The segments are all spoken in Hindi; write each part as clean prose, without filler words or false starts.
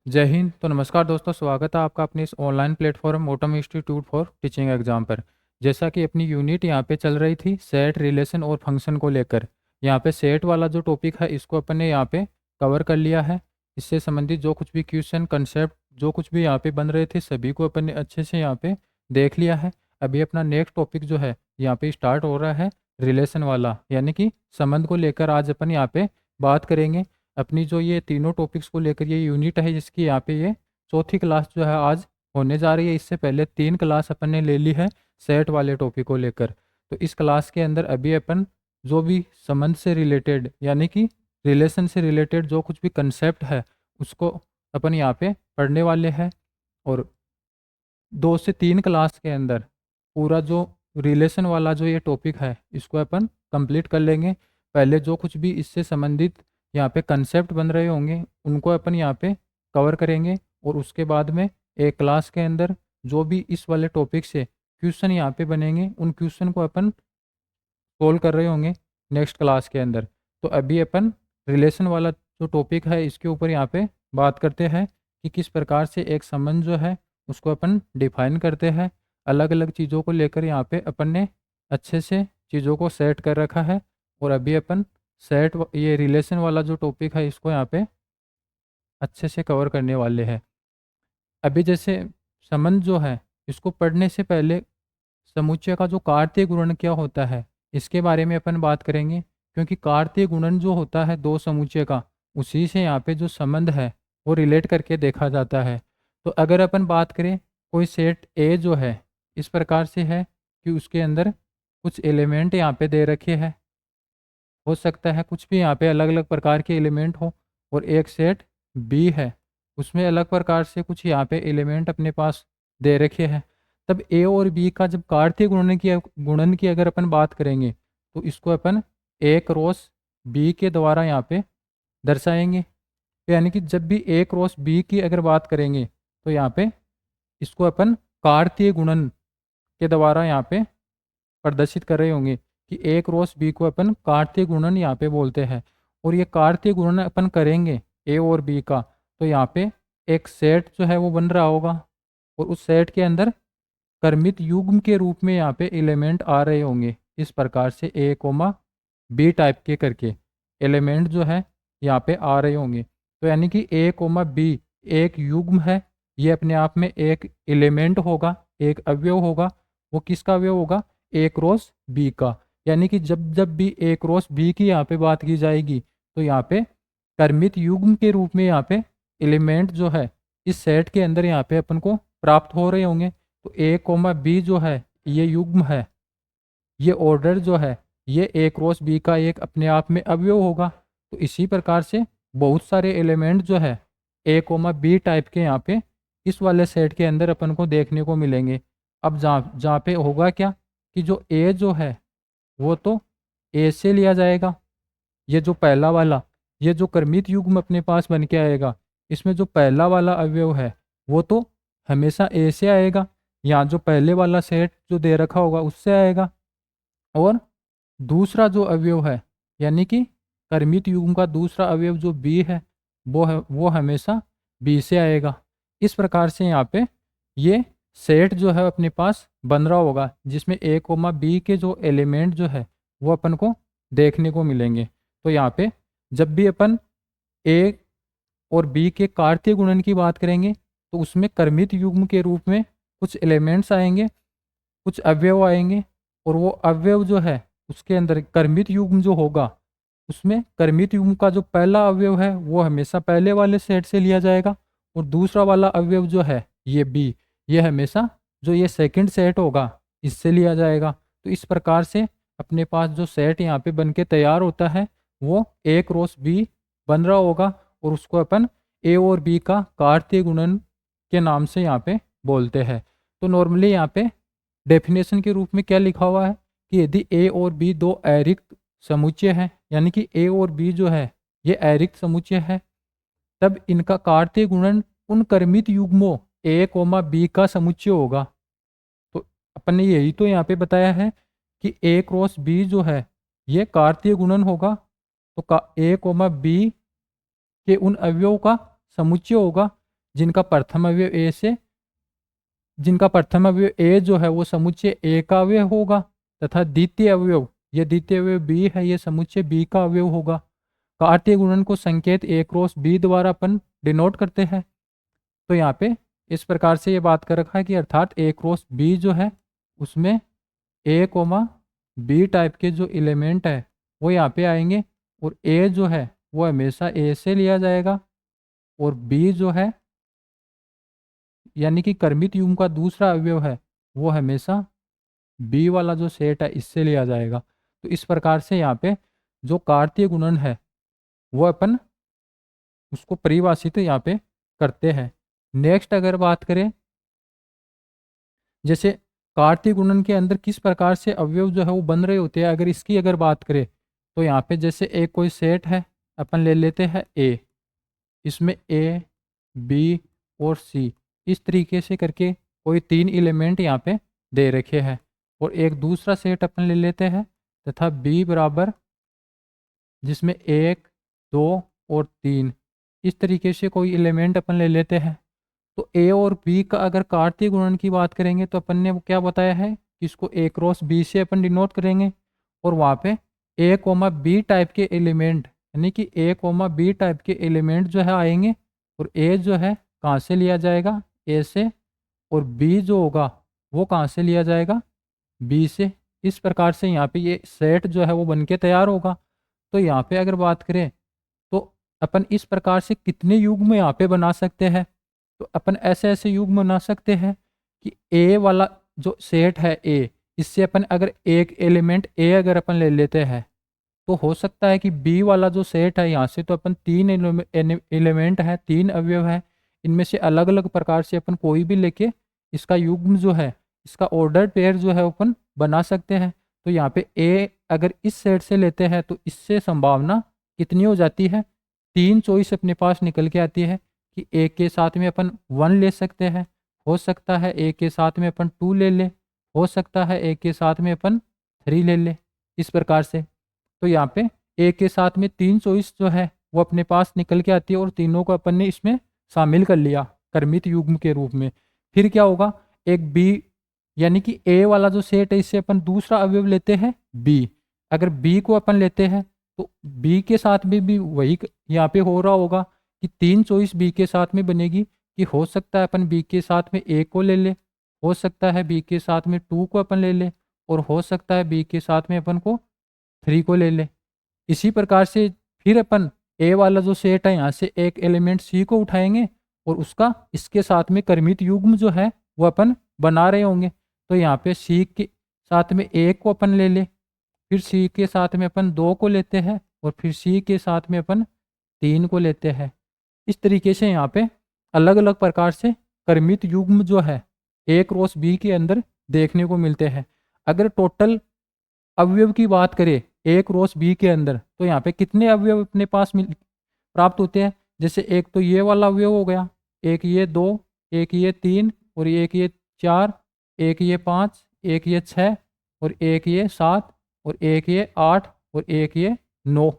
जय हिंद। तो नमस्कार दोस्तों, स्वागत है आपका अपने इस online platform autumn institute for teaching exam पर। जैसा कि अपनी यूनिट यहाँ पे चल रही थी सेट रिलेशन और फंक्शन को लेकर, यहाँ पे सेट वाला जो टॉपिक है इसको अपन ने यहाँ पे कवर कर लिया है। इससे संबंधित जो कुछ भी क्वेश्चन कंसेप्ट जो कुछ भी यहाँ पे बन रहे थे सभी को अपन ने अच्छे से यहाँ पे देख लिया है। अभी अपना नेक्स्ट टॉपिक जो है यहाँ पे स्टार्ट हो रहा है रिलेशन वाला, यानी कि संबंध को लेकर आज अपन यहाँ पे बात करेंगे। अपनी जो ये तीनों टॉपिक्स को लेकर ये यूनिट है जिसकी यहाँ पे ये चौथी क्लास जो है आज होने जा रही है। इससे पहले 3 क्लास अपन ने ले ली है सेट वाले टॉपिक को लेकर। तो इस क्लास के अंदर अभी अपन जो भी संबंध से रिलेटेड यानी कि रिलेशन से रिलेटेड जो कुछ भी कंसेप्ट है उसको अपन यहाँ पे पढ़ने वाले हैं। और 2 से 3 क्लास के अंदर पूरा जो रिलेशन वाला जो ये टॉपिक है इसको अपन कंप्लीट कर लेंगे। पहले जो कुछ भी इससे संबंधित यहाँ पे कंसेप्ट बन रहे होंगे उनको अपन यहाँ पे कवर करेंगे, और उसके बाद में एक क्लास के अंदर जो भी इस वाले टॉपिक से क्वेश्चन यहाँ पे बनेंगे उन क्वेश्चन को अपन सोल्व कर रहे होंगे नेक्स्ट क्लास के अंदर। तो अभी अपन रिलेशन वाला जो टॉपिक है इसके ऊपर यहाँ पे बात करते हैं कि किस प्रकार से एक संबंध जो है उसको अपन डिफाइन करते हैं। अलग अलग चीज़ों को लेकर यहाँ पे अपन ने अच्छे से चीज़ों को सेट कर रखा है। और अभी अपन ये रिलेशन वाला जो टॉपिक है इसको यहाँ पे अच्छे से कवर करने वाले हैं। अभी जैसे संबंध जो है इसको पढ़ने से पहले समुच्चय का जो कार्तीय गुणन क्या होता है इसके बारे में अपन बात करेंगे, क्योंकि कार्तीय गुणन जो होता है दो समुच्चय का उसी से यहाँ पे जो संबंध है वो रिलेट करके देखा जाता है। तो अगर अपन बात करें कोई सेट ए जो है इस प्रकार से है कि उसके अंदर कुछ एलिमेंट यहाँ पे दे रखे हैं, हो सकता है कुछ भी यहाँ पे अलग अलग प्रकार के एलिमेंट हो। और एक सेट बी है उसमें अलग प्रकार से कुछ यहाँ पे एलिमेंट अपने पास दे रखे हैं। तब ए और बी का जब कार्तीय गुणन की अगर अपन बात करेंगे तो इसको अपन ए क्रॉस बी के द्वारा यहाँ पे दर्शाएंगे। तो यानी कि जब भी ए क्रॉस बी की अगर बात करेंगे तो यहाँ पे इसको अपन कार्तीय गुणन के द्वारा यहाँ पे प्रदर्शित कर रहे होंगे कि ए क्रॉस बी को अपन कार्तीय गुणन यहाँ पे बोलते हैं। और ये कार्तीय गुणन अपन करेंगे ए और बी का तो यहाँ पे एक सेट जो है वो बन रहा होगा, और उस सेट के अंदर क्रमित युग्म के रूप में यहाँ पे एलिमेंट आ रहे होंगे। इस प्रकार से ए कोमा बी टाइप के करके एलिमेंट जो है यहाँ पे आ रहे होंगे। तो यानी कि ए कोमा बी एक युग्म है, ये अपने आप में एक एलिमेंट होगा, एक अवयव होगा। वो किसका अवयव होगा? ए क्रॉस बी का। यानी कि जब जब भी ए क्रॉस बी की यहाँ पे बात की जाएगी तो यहाँ पे क्रमित युग्म के रूप में यहाँ पे एलिमेंट जो है इस सेट के अंदर यहाँ पे अपन को प्राप्त हो रहे होंगे। तो ए कोमा बी जो है ये युग्म है, ये ऑर्डर जो है ये ए क्रॉस बी का एक अपने आप में अवयव होगा। तो इसी प्रकार से बहुत सारे एलिमेंट जो है ए कोमा बी टाइप के यहाँ पे इस वाले सेट के अंदर अपन को देखने को मिलेंगे। अब जहाँ जहाँ पे होगा क्या कि जो ए जो है वो तो ए से लिया जाएगा, ये जो पहला वाला ये जो क्रमित युग्म अपने पास बन के आएगा इसमें जो पहला वाला अवयव है वो तो हमेशा ए से आएगा, यहाँ जो पहले वाला सेट जो दे रखा होगा उससे आएगा। और दूसरा जो अवयव है यानी कि क्रमित युग्म का दूसरा अवयव जो बी है वो हमेशा बी से आएगा। इस प्रकार से यहाँ पे ये सेट जो है अपने पास बन रहा होगा जिसमें ए कोमा बी के जो एलिमेंट जो है वो अपन को देखने को मिलेंगे। तो यहाँ पे जब भी अपन ए और बी के कार्तीय गुणन की बात करेंगे तो उसमें क्रमित युग्म के रूप में कुछ एलिमेंट्स आएंगे, कुछ अवयव आएंगे। और वो अवयव जो है उसके अंदर क्रमित युग्म जो होगा उसमें क्रमित युग्म का जो पहला अवयव है वो हमेशा पहले वाले सेट से लिया जाएगा, और दूसरा वाला अवयव जो है ये बी ये हमेशा जो ये सेकंड सेट होगा इससे लिया जाएगा। तो इस प्रकार से अपने पास जो सेट यहाँ पे बन के तैयार होता है वो ए क्रॉस बी बन रहा होगा, और उसको अपन ए और बी का कार्तीय गुणन के नाम से यहाँ पे बोलते हैं। तो नॉर्मली यहाँ पे डेफिनेशन के रूप में क्या लिखा हुआ है कि यदि ए और बी दो अरिक्त समुच्चय है, यानी कि ए और बी जो है ये अरिक्त समुच्चय है, तब इनका कार्तीय गुणन उन क्रमित युग्मों ए कोमा बी का समुच्चय होगा। तो अपन ने यही तो यहाँ पे बताया है कि ए क्रॉस बी जो है ये कार्तीय गुणन होगा, तो ए कोमा बी के उन अवयवों का समुच्चय होगा जिनका प्रथम अवयव ए से जिनका प्रथम अवयव ए जो है वो समुच्चय ए का अवयव होगा, तथा द्वितीय अवयव, ये द्वितीय अवयव बी है, ये समुच्चय बी का अवयव होगा। कार्तीय गुणन को संकेत ए क्रॉस बी द्वारा अपन डिनोट करते हैं। तो यहाँ पे इस प्रकार से ये बात कर रखा है कि अर्थात ए क्रॉस बी जो है उसमें ए कोमा बी टाइप के जो एलिमेंट है वो यहाँ पे आएंगे, और ए जो है वो हमेशा ए से लिया जाएगा, और बी जो है यानी कि कर्मित युग्म का दूसरा अवयव है वो हमेशा बी वाला जो सेट है इससे लिया जाएगा। तो इस प्रकार से यहाँ पे जो कार्तीय गुणन है वो अपन उसको परिभाषित यहाँ पे करते हैं। नेक्स्ट अगर बात करें, जैसे कार्तीय गुणन के अंदर किस प्रकार से अवयव जो है वो बन रहे होते हैं, अगर इसकी अगर बात करें तो यहाँ पे जैसे एक कोई सेट है, अपन ले लेते हैं ए, इसमें ए बी और सी इस तरीके से करके कोई 3 एलिमेंट यहाँ पे दे रखे हैं, और एक दूसरा सेट अपन ले लेते हैं तथा बी बराबर जिसमें 1 2 और 3 इस तरीके से कोई एलिमेंट अपन ले लेते हैं। तो ए और बी का अगर कार्तीय गुणन की बात करेंगे तो अपन ने वो क्या बताया है कि इसको ए क्रॉस बी से अपन डिनोट करेंगे, और वहाँ पे ए कोमा बी टाइप के एलिमेंट यानी कि ए कोमा बी टाइप के एलिमेंट जो है आएंगे, और ए जो है कहाँ से लिया जाएगा, ए से, और बी जो होगा वो कहाँ से लिया जाएगा, बी से। इस प्रकार से यहाँ पे ये सेट जो है वो बन के तैयार होगा। तो यहाँ पे अगर बात करें तो अपन इस प्रकार से कितने युग्म यहाँ पे बना सकते हैं, तो अपन ऐसे ऐसे युग्म बना सकते हैं कि ए वाला जो सेट है ए, इससे अपन अगर एक एलिमेंट ए अगर अपन ले लेते हैं तो हो सकता है कि बी वाला जो सेट है यहाँ से तो अपन 3 एलिमेंट है, 3 अवयव है, इनमें से अलग अलग प्रकार से अपन कोई भी लेके इसका युग्म जो है, इसका ऑर्डर पेयर जो है अपन बना सकते हैं। तो यहाँ पे ए अगर इस सेट से लेते हैं तो इससे संभावना कितनी हो जाती है, 3 चॉइस अपने पास निकल के आती है कि ए के साथ में अपन 1 ले सकते हैं, हो सकता है ए के साथ में अपन 2 ले लें, हो सकता है ए के साथ में अपन 3 ले लें, इस प्रकार से। तो यहाँ पे ए के साथ में 3 चॉइस जो है वो अपने पास निकल के आती है, और तीनों को अपन ने इसमें शामिल कर लिया कर्मित युग्म के रूप में। फिर क्या होगा, एक बी यानी कि ए वाला जो सेट है इससे अपन दूसरा अवयव लेते हैं बी, अगर बी को अपन लेते हैं तो बी के साथ में भी वही यहाँ पे हो रहा होगा कि 3 चॉइस बी के साथ में बनेगी कि हो सकता है अपन बी के साथ में ए को ले ले, हो सकता है बी के साथ में 2 को अपन ले ले, और हो सकता है बी के साथ में अपन को 3 को ले ले। इसी प्रकार से फिर अपन ए वाला जो सेट है यहाँ से एक एलिमेंट सी को उठाएंगे, और उसका इसके साथ में कर्मित युग्म जो है वो अपन बना रहे होंगे। तो यहाँ पे सी के साथ में 1 को अपन ले ले, फिर सी के साथ में अपन 2 को लेते हैं, और फिर सी के साथ में अपन 3 को लेते हैं। इस तरीके से यहाँ पे अलग अलग प्रकार से कर्मित युग्म जो है ए क्रॉस बी के अंदर देखने को मिलते हैं। अगर टोटल अवयव की बात करें ए क्रॉस बी के अंदर तो यहाँ पे कितने अवयव अपने पास प्राप्त होते हैं, जैसे एक तो ये वाला अवयव हो गया, एक ये 2, एक ये 3, और एक ये 4, एक ये 5, एक ये 6, और एक ये 7, और एक ये 8, और एक ये 9।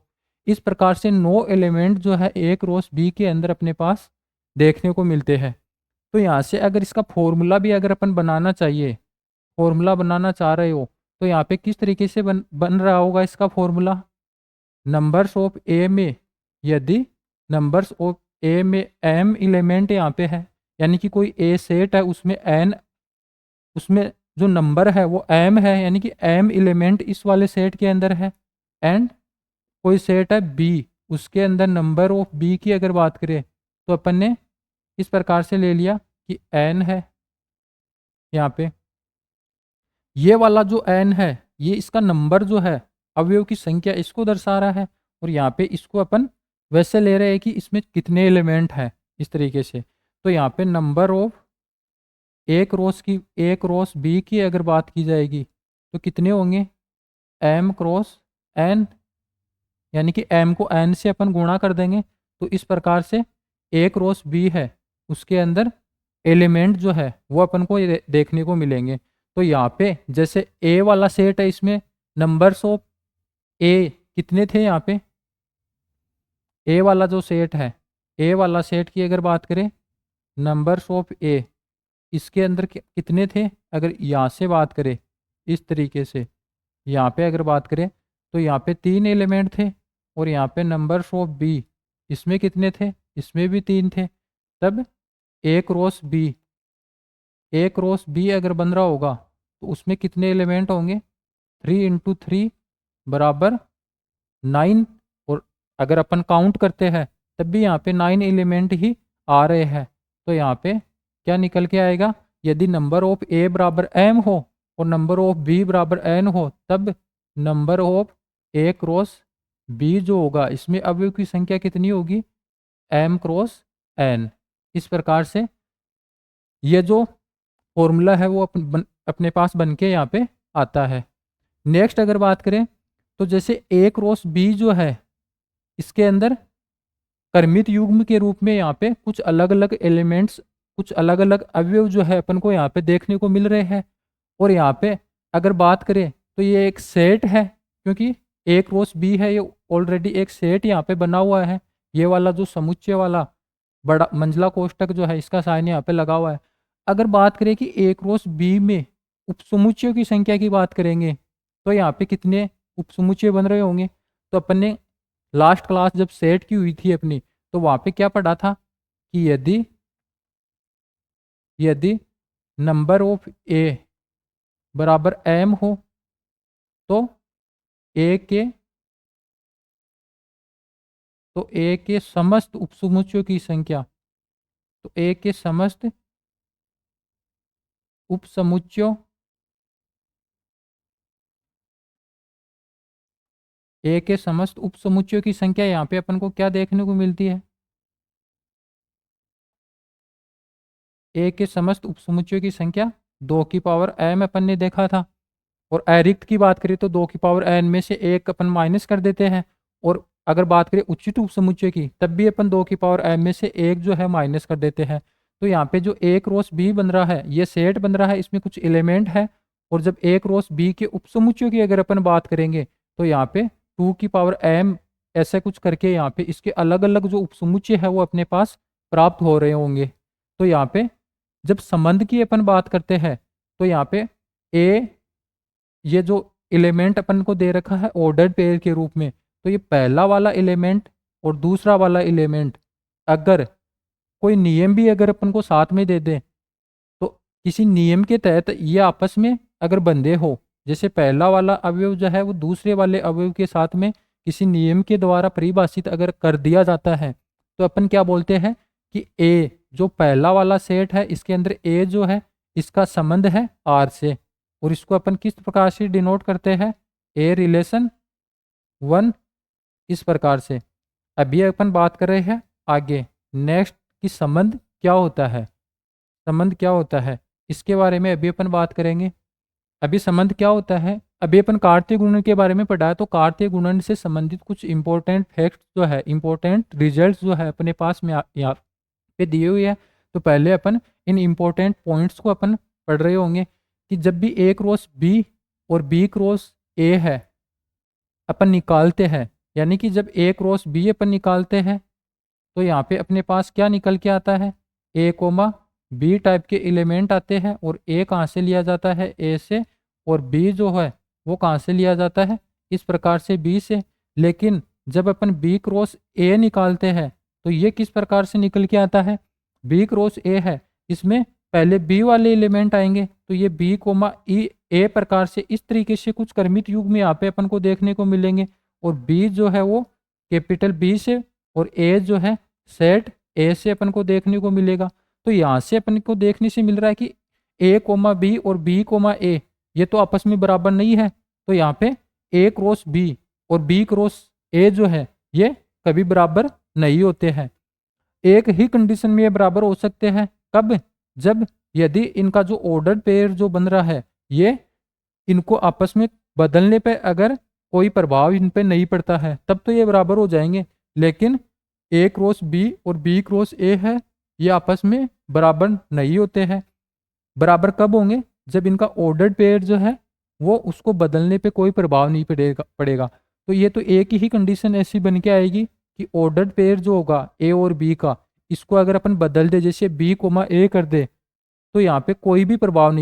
इस प्रकार से 9 एलिमेंट जो है ए क्रॉस बी के अंदर अपने पास देखने को मिलते हैं। तो यहाँ से अगर इसका फॉर्मूला भी अगर अपन बनाना चाहिए, फॉर्मूला बनाना चाह रहे हो, तो यहाँ पे किस तरीके से बन रहा होगा इसका फॉर्मूला, नंबर्स ऑफ ए में यदि नंबर्स ऑफ ए में एम एलिमेंट यहाँ पे है, यानी कि कोई ए सेट है उसमें एन, उसमें जो नंबर है वो एम है, यानी कि एम एलिमेंट इस वाले सेट के अंदर है, एंड कोई सेट है बी, उसके अंदर नंबर ऑफ बी की अगर बात करें तो अपन ने इस प्रकार से ले लिया कि एन है, यहाँ पे ये वाला जो एन है ये इसका नंबर जो है अवयव की संख्या इसको दर्शा रहा है, और यहाँ पे इसको अपन वैसे ले रहे हैं कि इसमें कितने एलिमेंट हैं इस तरीके से। तो यहाँ पे number of A cross B की अगर बात की जाएगी तो कितने होंगे, एम क्रॉस एन, यानी कि एम को एन से अपन गुणा कर देंगे। तो इस प्रकार से ए क्रॉस बी है उसके अंदर एलिमेंट जो है वो अपन को देखने को मिलेंगे। तो यहाँ पे जैसे ए वाला सेट है इसमें नंबर्स ऑफ ए कितने थे, यहाँ पे ए वाला जो सेट है, ए वाला सेट की अगर बात करें नंबर्स ऑफ ए, इसके अंदर कितने थे? अगर यहाँ से बात करें इस तरीके से, यहाँ पे अगर बात करें तो यहाँ पे 3 एलिमेंट थे, और यहाँ पे नंबर्स ऑफ बी, इसमें कितने थे? इसमें भी 3 थे। तब ए क्रॉस बी, ए क्रॉस बी अगर बन रहा होगा तो उसमें कितने एलिमेंट होंगे? 3 इंटू 3 बराबर 9। और अगर अपन काउंट करते हैं तब भी यहाँ पे 9 एलिमेंट ही आ रहे हैं। तो यहाँ पे क्या निकल के आएगा? यदि नंबर ऑफ ए बराबर एम हो और नंबर ऑफ बी बराबर एन हो, तब number of A cross B जो होगा, इसमें अवयव की संख्या कितनी होगी? M cross N. इस प्रकार से ये जो फॉर्मूला है वो अपने पास बन के यहाँ पे आता है। नेक्स्ट अगर बात करें तो जैसे ए क्रॉस बी जो है, इसके अंदर क्रमित युग्म के रूप में यहाँ पे कुछ अलग अलग एलिमेंट्स, कुछ अलग अलग अवयव जो है अपन को यहाँ पे देखने को मिल रहे हैं। और यहाँ पे अगर बात करें तो ये एक सेट है, क्योंकि ए क्रॉस बी है, ये ऑलरेडी एक सेट यहाँ पे बना हुआ है। ये वाला जो समुच्चय वाला बड़ा मंझला कोष्टक जो है, इसका साइन यहाँ पे लगा हुआ है। अगर बात करें कि ए क्रॉस बी में उपसमुच्चयों की संख्या की बात करेंगे तो यहाँ पे कितने उपसमुच्चय बन रहे होंगे? तो अपन ने लास्ट क्लास जब सेट की हुई थी अपनी, तो वहाँ पे क्या पढ़ा था कि यदि नंबर ऑफ ए बराबर एम हो तो ए के समस्त उपसमुच्चयों की संख्या, तो ए के समस्त उपसमुच्चयों, ए के समस्त उपसमुच्चयों की संख्या यहाँ पे अपन को क्या देखने को मिलती है? ए के समस्त उपसमुच्चयों की संख्या 2 की पावर एम अपन ने देखा था। और अरिक्त की बात करें तो 2 की पावर एन में से एक अपन माइनस कर देते हैं। और अगर बात करें उचित उपसमुच्चय की, तब भी अपन 2 की पावर एम में से एक जो है माइनस कर देते हैं। तो यहाँ पे जो ए क्रॉस बी बन रहा है, ये सेट बन रहा है, इसमें कुछ एलिमेंट है। और जब ए क्रॉस बी के उपसमुच्चयों की अगर अपन बात करेंगे तो यहाँ पे 2 की पावर एम ऐसे कुछ करके यहाँ पे इसके अलग अलग जो उपसमुच्चय है वो अपने पास प्राप्त हो रहे होंगे। तो यहाँ पे जब संबंध की अपन बात करते हैं तो यहाँ पे ए, ये जो एलिमेंट अपन को दे रखा है ऑर्डर्ड पेयर के रूप में, तो ये पहला वाला एलिमेंट और दूसरा वाला एलिमेंट अगर कोई नियम भी अगर अपन को साथ में दे दे, तो किसी नियम के तहत ये आपस में अगर बंधे हो, जैसे पहला वाला अवयव जो है वो दूसरे वाले अवयव के साथ में किसी नियम के द्वारा परिभाषित अगर कर दिया जाता है, तो अपन क्या बोलते हैं कि ए जो पहला वाला सेट है, इसके अंदर ए जो है इसका संबंध है आर से। और इसको अपन किस प्रकार से डिनोट करते हैं? ए रिलेशन 1, इस प्रकार से। अभी अपन बात कर रहे हैं आगे नेक्स्ट कि संबंध क्या होता है। संबंध क्या होता है इसके बारे में अभी अपन बात करेंगे। अभी संबंध क्या होता है, अभी अपन कार्तीय गुणन के बारे में पढ़ा है, तो कार्तीय गुणन से संबंधित कुछ इंपॉर्टेंट फैक्ट्स जो है, इंपॉर्टेंट रिजल्ट्स जो है अपने पास में यहाँ पे दिए हुए हैं। तो पहले अपन इन इंपॉर्टेंट पॉइंट्स को अपन पढ़ रहे होंगे कि जब भी ए क्रॉस बी और बी क्रॉस ए है अपन निकालते हैं, यानी कि जब ए क्रॉस बी अपन निकालते हैं तो यहाँ पे अपने पास क्या निकल के आता है? ए कोमा बी टाइप के एलिमेंट आते हैं। और ए कहाँ से लिया जाता है? ए से। और बी जो है वो कहाँ से लिया जाता है? इस प्रकार से बी से। लेकिन जब अपन बी क्रॉस ए निकालते हैं तो ये किस प्रकार से निकल के आता है? बी क्रॉस ए है, इसमें पहले बी वाले एलिमेंट आएंगे, तो ये बी कोमा ई ए प्रकार से इस तरीके से कुछ क्रमित युग में यहाँ पे अपन को देखने को मिलेंगे। और बी जो है वो कैपिटल बी से, और ए जो है सेट ए से अपन को देखने को मिलेगा। तो यहाँ से अपन को देखने से मिल रहा है कि ए कोमा बी और बी कोमा ए ये तो आपस में बराबर नहीं है। तो यहाँ पे ए क्रॉस बी और बी क्रॉस ए जो है ये कभी बराबर नहीं होते हैं। एक ही कंडीशन में ये बराबर हो सकते हैं, कब? जब यदि इनका जो ऑर्डर पेयर जो बन रहा है ये इनको आपस में बदलने पे अगर कोई प्रभाव इन पे नहीं पड़ता है, तब तो ये बराबर हो जाएंगे। लेकिन ए क्रॉस बी और बी क्रॉस ए है, ये आपस में बराबर नहीं होते हैं। बराबर कब होंगे? जब इनका ऑर्डर्ड पेयर जो है वो उसको बदलने पे कोई प्रभाव नहीं पड़ेगा। तो ये तो एक ही कंडीशन ऐसी बन के आएगी कि ऑर्डर्ड पेयर जो होगा ए और बी का, इसको अगर अपन बदल दे, जैसे बी कोमा ए कर दे, तो यहाँ पे कोई भी प्रभाव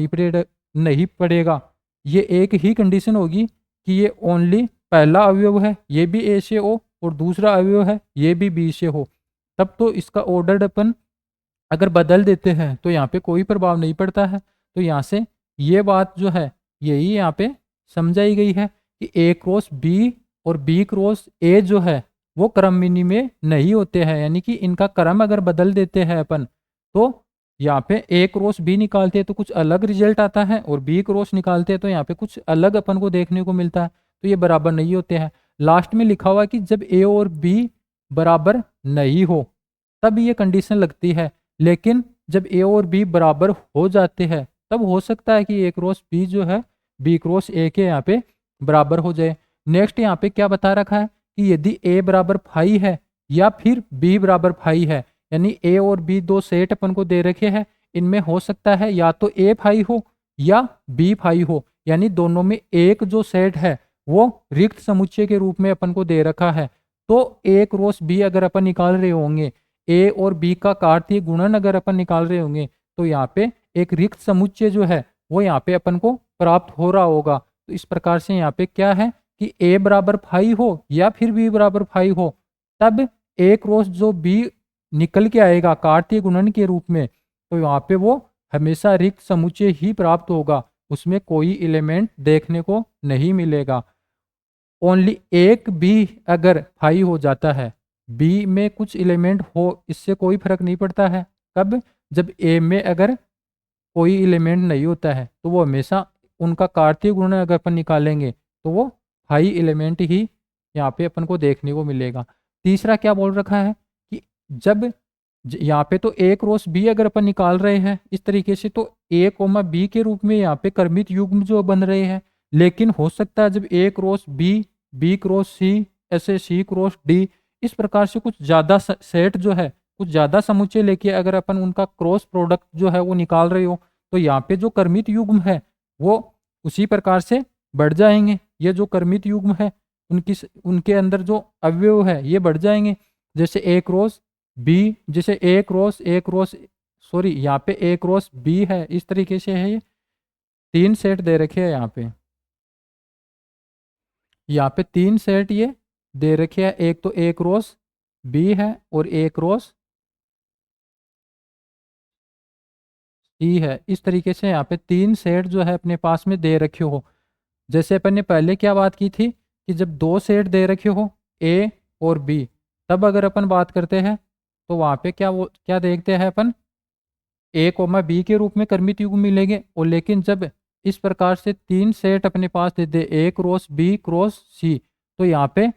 नहीं पड़ेगा। ये एक ही कंडीशन होगी कि ये ओनली पहला अवयव है ये भी ए से हो और दूसरा अवयव है ये भी बी से हो, तब तो इसका ऑर्डर अपन अगर बदल देते हैं तो यहाँ पे कोई प्रभाव नहीं पड़ता है। तो यहाँ से ये बात जो है यही यहाँ पे समझाई गई है कि ए क्रॉस बी और बी क्रॉस ए जो है वो क्रमविनिमय में नहीं होते हैं, यानी कि इनका क्रम अगर बदल देते हैं अपन तो यहाँ पे ए क्रॉस बी निकालते हैं तो कुछ अलग रिजल्ट आता है और बी क्रॉस निकालते हैं तो यहाँ पे कुछ अलग अपन को देखने को मिलता है, तो ये बराबर नहीं होते हैं। लास्ट में लिखा हुआ है कि जब ए और बी बराबर नहीं हो तब ये कंडीशन लगती है, लेकिन जब ए और बी बराबर हो जाते हैं तब हो सकता है कि ए क्रॉस बी जो है बी क्रॉस ए के यहाँ पे बराबर हो जाए। नेक्स्ट यहाँ पे क्या बता रखा है कि यदि ए बराबर फाई है या फिर बी बराबर फाई है, यानी ए और बी दो सेट अपन को दे रखे हैं, इनमें हो सकता है या तो ए फाई हो या बी फाई हो, यानी दोनों में एक जो सेट है वो रिक्त समुच्चय के रूप में अपन को दे रखा है। तो ए क्रॉस बी अगर अपन निकाल रहे होंगे, ए और बी का कार्तीय गुणन अगर अपन निकाल रहे होंगे, तो यहाँ पे एक रिक्त समुच्चय जो है वो यहाँ पे अपन को प्राप्त हो रहा होगा। तो इस प्रकार से यहाँ पे क्या है कि ए बराबर फाई हो या फिर बी बराबर फाई हो, तब ए क्रॉस जो बी निकल के आएगा कार्तीय गुणन के रूप में, तो यहाँ पे वो हमेशा रिक्त समुच्चय ही प्राप्त होगा, उसमें कोई एलिमेंट देखने को नहीं मिलेगा। ओनली एक बी अगर फाई हो जाता है, बी में कुछ एलिमेंट हो इससे कोई फर्क नहीं पड़ता है। कब? जब ए में अगर कोई एलिमेंट नहीं होता है तो वो हमेशा उनका कार्तीय गुणन अगर अपन निकालेंगे तो वो फाई एलिमेंट ही यहाँ पे अपन को देखने को मिलेगा। तीसरा क्या बोल रखा है कि जब यहाँ पे तो ए क्रॉस बी अगर अपन निकाल रहे हैं इस तरीके से, तो ए कोमा बी के रूप में यहाँ पे क्रमित युग्म जो बन रहे हैं, लेकिन हो सकता है जब ए क्रॉस बी, बी क्रॉस सी, ऐसे सी क्रॉस डी, इस प्रकार से कुछ ज़्यादा सेट जो है कुछ ज़्यादा समुच्चय लेके अगर अपन उनका क्रॉस प्रोडक्ट जो है वो निकाल रहे हो, तो यहाँ पे जो क्रमित युग्म है वो उसी प्रकार से बढ़ जाएंगे। ये जो क्रमित युग्म है उनके अंदर जो अवयव है ये बढ़ जाएंगे। जैसे ए क्रॉस बी, जैसे ए क्रॉस सॉरी यहाँ पे ए क्रॉस बी है, इस तरीके से है, ये तीन सेट दे रखे हैं यहाँ पे तीन सेट ये दे रखे हैं। एक तो ए क्रॉस बी है और ए क्रॉस सी है, इस तरीके से यहाँ पे तीन सेट जो है अपने पास में दे रखे हो। जैसे अपन ने पहले क्या बात की थी कि जब दो सेट दे रखे हो ए और बी, तब अगर अपन बात करते हैं तो वहाँ पे क्या देखते हैं अपन, ए कोमा बी के रूप में क्रमित युग्म मिलेंगे। और लेकिन जब इस प्रकार से तीन सेट अपने पास दे दे ए क्रॉस बी क्रॉस सी, तो यहाँ पे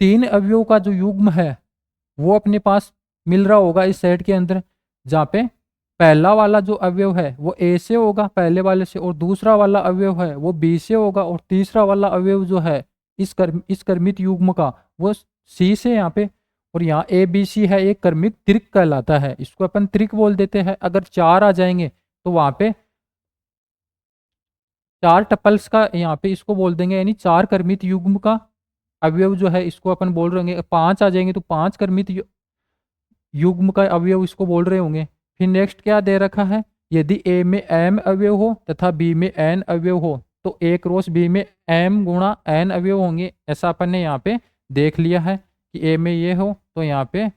तीन अवयवों का जो युग्म है वो अपने पास मिल रहा होगा इस सेट के अंदर, जहाँ पे पहला वाला जो अवयव है वो ए से होगा पहले वाले से, और दूसरा वाला अवयव है वो बी से होगा, और तीसरा वाला अवयव जो है इस कर्मित युग्म का वो सी से यहाँ पे। और यहाँ ए बी सी है, एक कर्मित त्रिक कहलाता है, इसको अपन त्रिक बोल देते हैं। अगर चार आ जाएंगे तो वहाँ पे चार टपल्स का यहाँ पे इसको बोल देंगे, यानी चार कर्मित युग्म का अवयव जो है इसको अपन बोल रहे होंगे। पांच आ जाएंगे तो पांच कर्मित युग्म का अवयव इसको बोल रहे होंगे। फिर नेक्स्ट क्या दे रखा है, यदि ए में एम अवयव हो तथा बी में एन अवयव हो तो ए क्रॉस बी में एम गुणा एन अवयव होंगे। ऐसा अपन ने यहाँ पे देख लिया है कि ए में ये हो तो यहाँ पे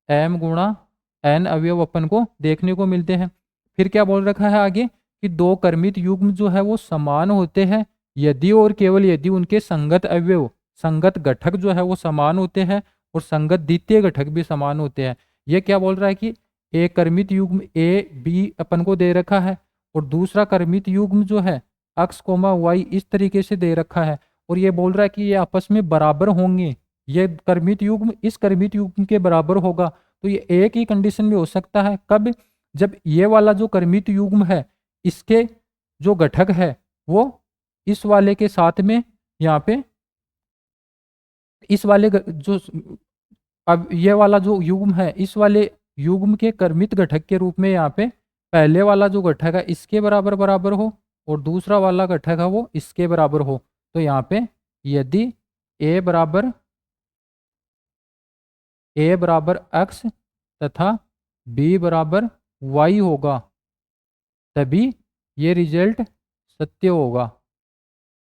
एम गुणा एन अवयव अपन को देखने को मिलते हैं। फिर क्या बोल रखा है आगे कि दो कर्मित युग्म जो है वो समान होते हैं यदि और केवल यदि उनके संगत अवयव, संगत घटक जो है वो समान होते हैं और संगत द्वितीय घटक भी समान होते हैं। ये क्या बोल रहा है कि एक कर्मित युग्म ए बी अपन को दे रखा है और दूसरा कर्मित युग्म जो है एक्स कोमा वाई इस तरीके से दे रखा है, और ये बोल रहा है कि ये आपस में बराबर होंगे, ये कर्मित युग्म इस कर्मित युग्म के बराबर होगा। तो ये एक ही कंडीशन में हो सकता है, कब? जब ये वाला जो कर्मित युग्म है इसके जो घटक है वो इस वाले के साथ में यहाँ पे इस वाले जो अब ये वाला जो युग्म है इस वाले युग्म के कर्मित घटक के रूप में यहाँ पे पहले वाला जो घटक है इसके बराबर बराबर हो और दूसरा वाला घटक है वो इसके बराबर हो। तो यहाँ पे यदि ए बराबर ए बराबर एक्स तथा बी बराबर वाई होगा, तभी ये रिजल्ट सत्य होगा।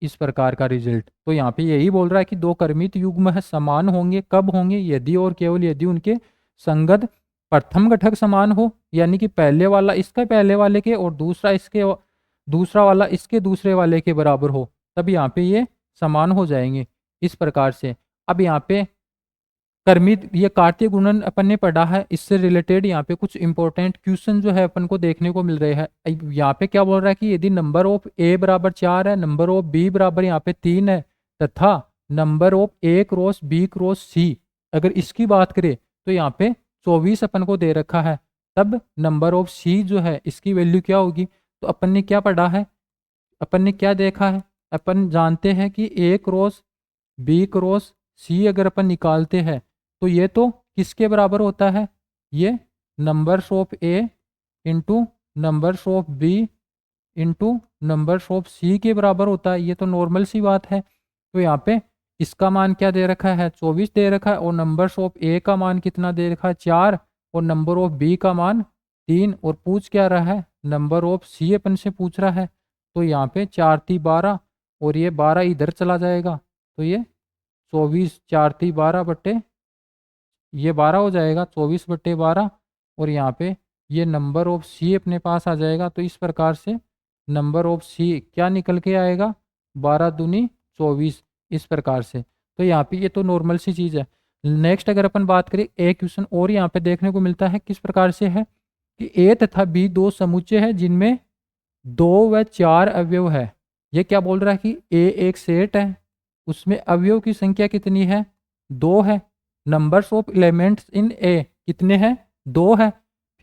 इस प्रकार का रिजल्ट। तो यहाँ पे यही बोल रहा है कि दो कर्मित युग्म है समान होंगे, कब होंगे? यदि और केवल यदि उनके संगत प्रथम घटक समान हो, यानी कि पहले वाला इसका पहले वाले के और दूसरा वाला इसके दूसरे वाले के बराबर हो, तब यहाँ पे ये समान हो जाएंगे इस प्रकार से। अब यहाँ पे कर्मित ये कार्तीय गुणन अपन ने पढ़ा है, इससे रिलेटेड यहाँ पे कुछ इंपॉर्टेंट क्वेश्चन जो है अपन को देखने को मिल रहे हैं। यहाँ पे क्या बोल रहा है कि यदि नंबर ऑफ ए बराबर 4 है, नंबर ऑफ बी बराबर यहाँ पे 3 है, तथा number of A cross B cross C अगर इसकी बात करें तो यहाँ पे 24 अपन को दे रखा है, तब नंबर ऑफ सी जो है इसकी वैल्यू क्या होगी? तो अपन ने क्या पढ़ा है, अपन ने क्या देखा है, अपन जानते हैं कि ए क्रॉस बी क्रॉस सी अगर अपन निकालते हैं तो ये तो किसके बराबर होता है? ये numbers of A into numbers of B into numbers of C के बराबर होता है। ये तो नॉर्मल सी बात है। तो यहाँ पे इसका मान क्या दे रखा है? 24 दे रखा है, और नंबर्स ऑफ ए का मान कितना दे रखा है? 4, और नंबर ऑफ बी का मान 3, और पूछ क्या रहा है? नंबर ऑफ सी अपन से पूछ रहा है। तो यहाँ पे 4 3 12, और ये 12 इधर चला जाएगा, तो ये 24 4 3 12 बट्टे ये 12 हो जाएगा, 24/12, और यहाँ पे ये नंबर ऑफ सी अपने पास आ जाएगा। तो इस प्रकार से नंबर ऑफ सी क्या निकल के आएगा? 12 दूनी 24, इस प्रकार से। तो यहाँ पे ये तो नॉर्मल सी चीज़ है। नेक्स्ट अगर अपन बात करें, एक क्वेश्चन और यहाँ पे देखने को मिलता है, किस प्रकार से है कि ए तथा बी दो समुच्चय है जिनमें 2 व 4 अवयव है। ये क्या बोल रहा है कि ए एक सेट है, उसमें अवयव की संख्या कितनी है? 2 है। नंबर्स ऑफ एलिमेंट्स इन ए कितने हैं? 2 है।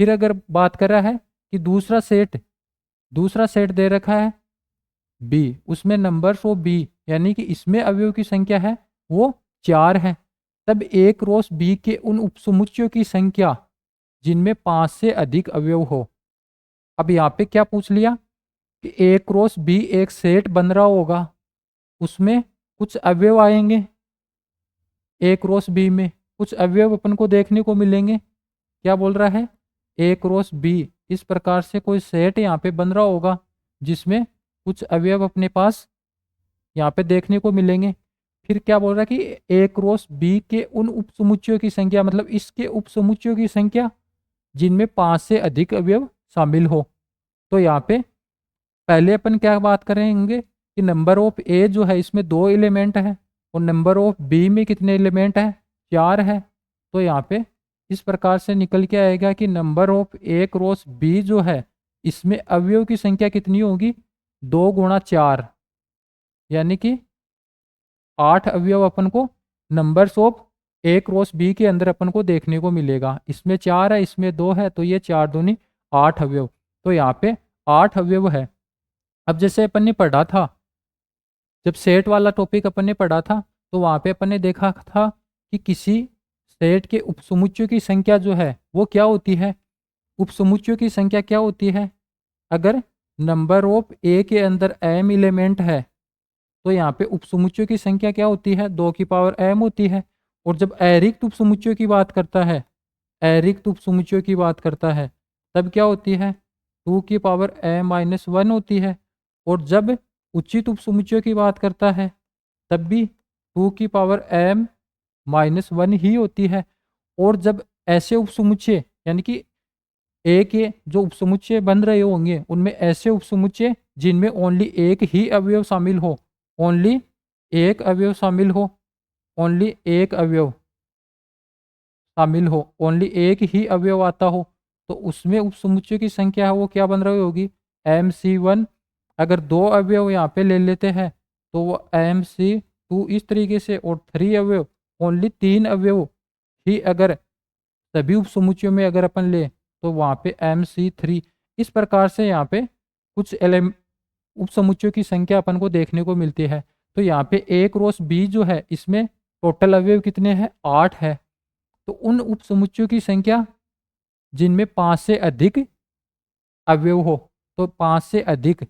फिर अगर बात कर रहा है कि दूसरा सेट दे रखा है बी, उसमें नंबर्स ऑफ बी यानी कि इसमें अवयव की संख्या है वो 4 है, तब ए क्रॉस बी के उन उपसमुच्चयों की संख्या जिनमें 5 से अधिक अवयव हो। अब यहाँ पे क्या पूछ लिया कि ए क्रॉस बी एक सेट बन रहा होगा, उसमें कुछ अवयव आएंगे, ए क्रॉस बी में कुछ अवयव अपन को देखने को मिलेंगे। क्या बोल रहा है? ए क्रॉस बी इस प्रकार से कोई सेट यहाँ पे बन रहा होगा जिसमें कुछ अवयव अपने पास यहाँ पे देखने को मिलेंगे। फिर क्या बोल रहा है कि ए क्रॉस बी के उन उपसमुच्चयों की संख्या, मतलब इसके उपसमुच्चयों की संख्या जिनमें 5 से अधिक अवयव शामिल हो। तो यहाँ पे पहले अपन क्या बात करेंगे कि नंबर ऑफ ए जो है इसमें 2 एलिमेंट है, और नंबर ऑफ बी में कितने एलिमेंट है? 4 है। तो यहाँ पे इस प्रकार से निकल के आएगा कि number of A cross B जो है इसमें अवयव की संख्या कितनी होगी? 2 गुणा 4, यानी कि 8 अवयव अपन को numbers of A cross B के अंदर अपन को देखने को मिलेगा। इसमें 4 है, इसमें 2 है, तो ये 4 दूनी 8 अवयव। तो यहाँ पे 8 अवयव है। अब जैसे अपन ने पढ़ा था, जब सेट वाला टॉपिक अपन ने पढ़ा था, तो वहाँ पे अपन ने देखा था कि किसी सेट के उपसमुच्चयों की संख्या जो है वो क्या होती है? उपसमुच्चयों की संख्या क्या होती है? अगर नंबर ऑफ ए के अंदर m एलिमेंट है तो यहाँ पे उपसमुच्चयों की संख्या क्या होती है? 2 की पावर m होती है। और जब अरिक्त उपसमुच्चयों की बात करता है, अरिक्त उपसमुच्चयों की बात करता है, तब क्या होती है? 2 की पावर m-1 होती है। और जब उचित उपसमुच्चयों की बात करता है, तब भी 2 की पावर m-1 ही होती है। और जब ऐसे उपसमुच्चय यानी कि ए के जो उपसमुच्चय बन रहे होंगे उनमें ऐसे उपसमुच्चय जिनमें ओनली एक ही अवयव शामिल हो, ओनली एक अवयव शामिल हो, ओनली एक अवयव शामिल हो, ओनली एक ही अवयव आता हो, तो उसमें उपसमुच्चय की संख्या है वो क्या बन रही होगी? MC1। अगर 2 अवयव यहाँ पे ले लेते हैं तो वो MC2 इस तरीके से, और 3 अवयव, ओनली 3 अवयव ही अगर सभी उपसमुच्चयों में अगर अपन ले तो वहाँ पे MC3। इस प्रकार से यहाँ पे कुछ उपसमुच्चयों की संख्या अपन को देखने को मिलती है। तो यहाँ पे ए क्रॉस बी जो है इसमें टोटल अवयव कितने हैं? 8 है। तो उन उपसमुच्चयों की संख्या जिनमें 5 से अधिक अवयव हो, तो 5 से अधिक,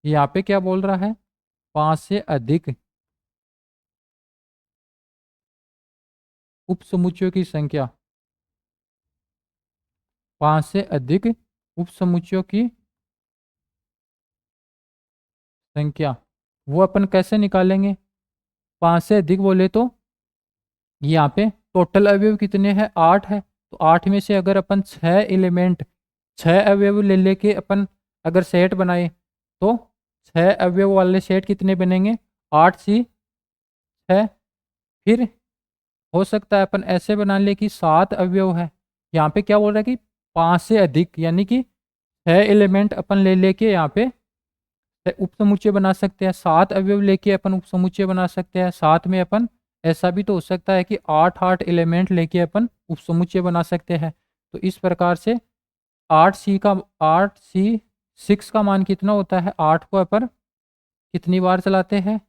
यहाँ पे क्या बोल रहा है? 5 से अधिक उपसमुच्चयों की संख्या, 5 से अधिक उपसमुच्चयों की संख्या, वो अपन कैसे निकालेंगे? 5 से अधिक बोले तो यहाँ पे टोटल अवयव कितने हैं? 8 है। तो 8 में से अगर अपन 6 एलिमेंट, 6 अवयव ले लेके अपन अगर सेट बनाए तो 6 अवयव वाले सेट कितने बनेंगे? 8 सी 6। फिर हो सकता है अपन ऐसे बना ले कि 7 अवयव है। यहाँ पे क्या बोल रहा है कि 5 से अधिक, यानी कि 6 एलिमेंट अपन ले लेके यहाँ पे उपसमुच्चय बना सकते हैं। 7 अवयव लेके अपन उपसमुच्चय बना सकते हैं। साथ में अपन ऐसा भी तो हो सकता है कि 8 एलिमेंट लेके अपन उपसमुच्चय बना सकते हैं। तो इस प्रकार से 8 सी 6 का मान कितना होता है? 8 को अपन कितनी बार चलाते हैं?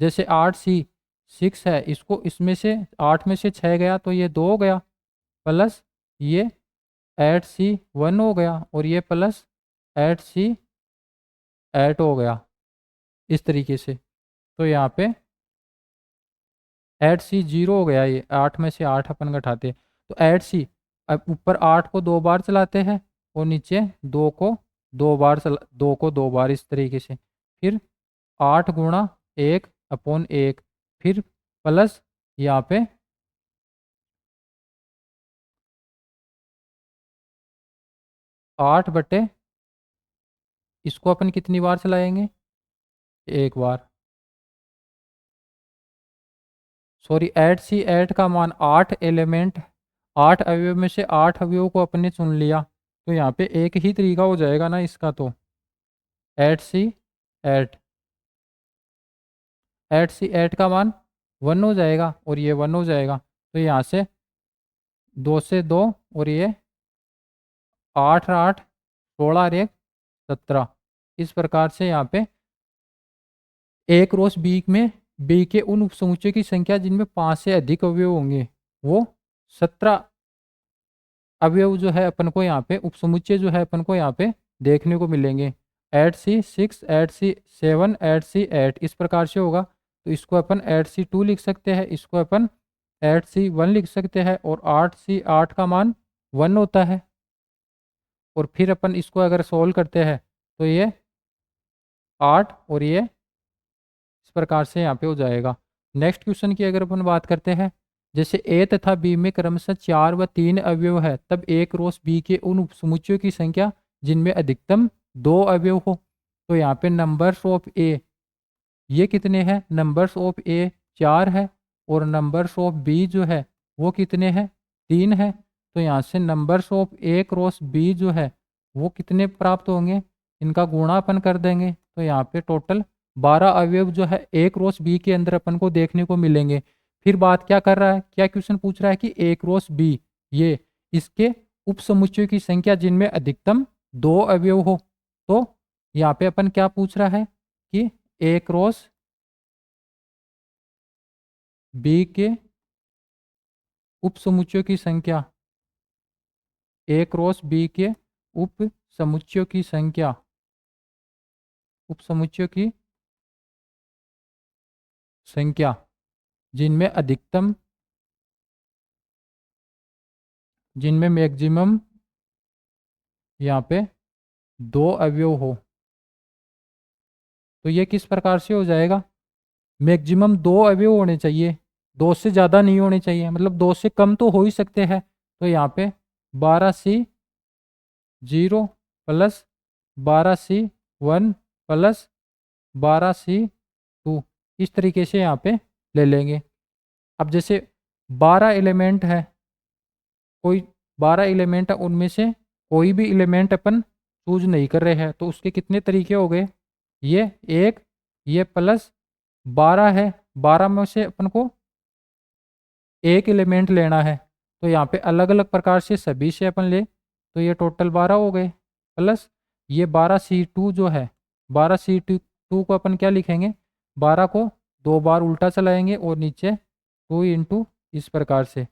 जैसे 8 सी 6 है, इसको इसमें से 8 में से 6 गया तो ये 2 हो गया, प्लस ये 8 सी 1 हो गया और ये प्लस 8 सी 8 हो गया, इस तरीके से। तो यहाँ पे 8 सी 0 हो गया, ये 8 में से 8 अपन घटाते हैं तो 8 सी, अब ऊपर 8 को 2 बार चलाते हैं और नीचे 2 को 2 बार 2 को 2 बार, इस तरीके से। फिर 8 गुणा 1/1, फिर प्लस यहाँ पे 8/, इसको अपन कितनी बार चलाएंगे? एक बार। सॉरी, 8 सी 8 का मान 8 एलिमेंट, 8 अवयव में से 8 अवयव को अपने चुन लिया, तो यहाँ पे एक ही तरीका हो जाएगा ना इसका। तो 8 सी 8, 8 सी 8 का मान 1 हो जाएगा और ये 1 हो जाएगा। तो यहाँ से 2 से 2 और ये 8 8 16 और 1 17। इस प्रकार से यहाँ पे एक रोस बी में बी के उन उपसमुच्चय की संख्या जिनमें 5 से अधिक अवयव होंगे, वो 17 अवयव जो है अपन को यहाँ पे, उपसमुच्चय जो है अपन को यहाँ पे देखने को मिलेंगे। 8 सी 6, 8 सी 7, 8 सी 8, इस प्रकार से होगा। तो इसको अपन 8 सी 2 लिख सकते हैं, इसको अपन 8 सी 1 लिख सकते हैं और 8 सी 8 का मान 1 होता है। और फिर अपन इसको अगर सोल्व करते हैं तो ये 8 और ये इस प्रकार से यहाँ पे हो जाएगा। नेक्स्ट क्वेश्चन की अगर अपन बात करते हैं, जैसे ए तथा बी में क्रमशः 4 व 3 अवयव है, तब एक रोस बी के उन उपसमुच्चयों की संख्या जिनमें अधिकतम 2 अवयव हो। तो यहाँ पे नंबर्स ऑफ ए ये कितने हैं? नंबर्स ऑफ ए 4 है और नंबर्स ऑफ बी जो है वो कितने हैं? 3 है। तो यहाँ से numbers of A cross B जो है वो कितने प्राप्त होंगे? इनका गुणा अपन कर देंगे तो यहाँ पे टोटल 12 अवयव जो है ए क्रॉस बी के अंदर अपन को देखने को मिलेंगे। फिर बात क्या कर रहा है, क्या क्वेश्चन पूछ रहा है कि ए क्रॉस बी ये इसके उपसमुच्चयों की संख्या जिनमें अधिकतम 2 अवयव हो। तो यहाँ पे अपन क्या पूछ रहा है कि ए क्रॉस बी के उपसमुच्चयों की संख्या, ए क्रॉस बी के उपसमुच्चयों की संख्या, उपसमुच्चयों की संख्या जिनमें अधिकतम, जिनमें मैक्सिमम यहाँ पे 2 अवयव हो। तो ये किस प्रकार से हो जाएगा? मैक्सिमम 2 अवयव होने चाहिए, 2 से ज़्यादा नहीं होने चाहिए, मतलब 2 से कम तो हो ही सकते हैं। तो यहाँ पे 12 सी 0 प्लस 12 सी 1 प्लस 12 सी 2, इस तरीके से यहाँ पे ले लेंगे। अब जैसे 12 एलिमेंट है, कोई 12 एलिमेंट है, उनमें से कोई भी एलिमेंट अपन चूज नहीं कर रहे हैं, तो उसके कितने तरीके हो गए? ये एक, ये प्लस 12 है, 12 में से अपन को एक एलिमेंट लेना है, तो यहाँ पे अलग अलग प्रकार से सभी से अपन ले, तो ये टोटल 12 हो गए। प्लस ये 12 सी 2 जो है, 12 सी 2 को अपन क्या लिखेंगे? 12 को 2 बार उल्टा चलाएंगे और नीचे 2 इंटू, इस प्रकार से।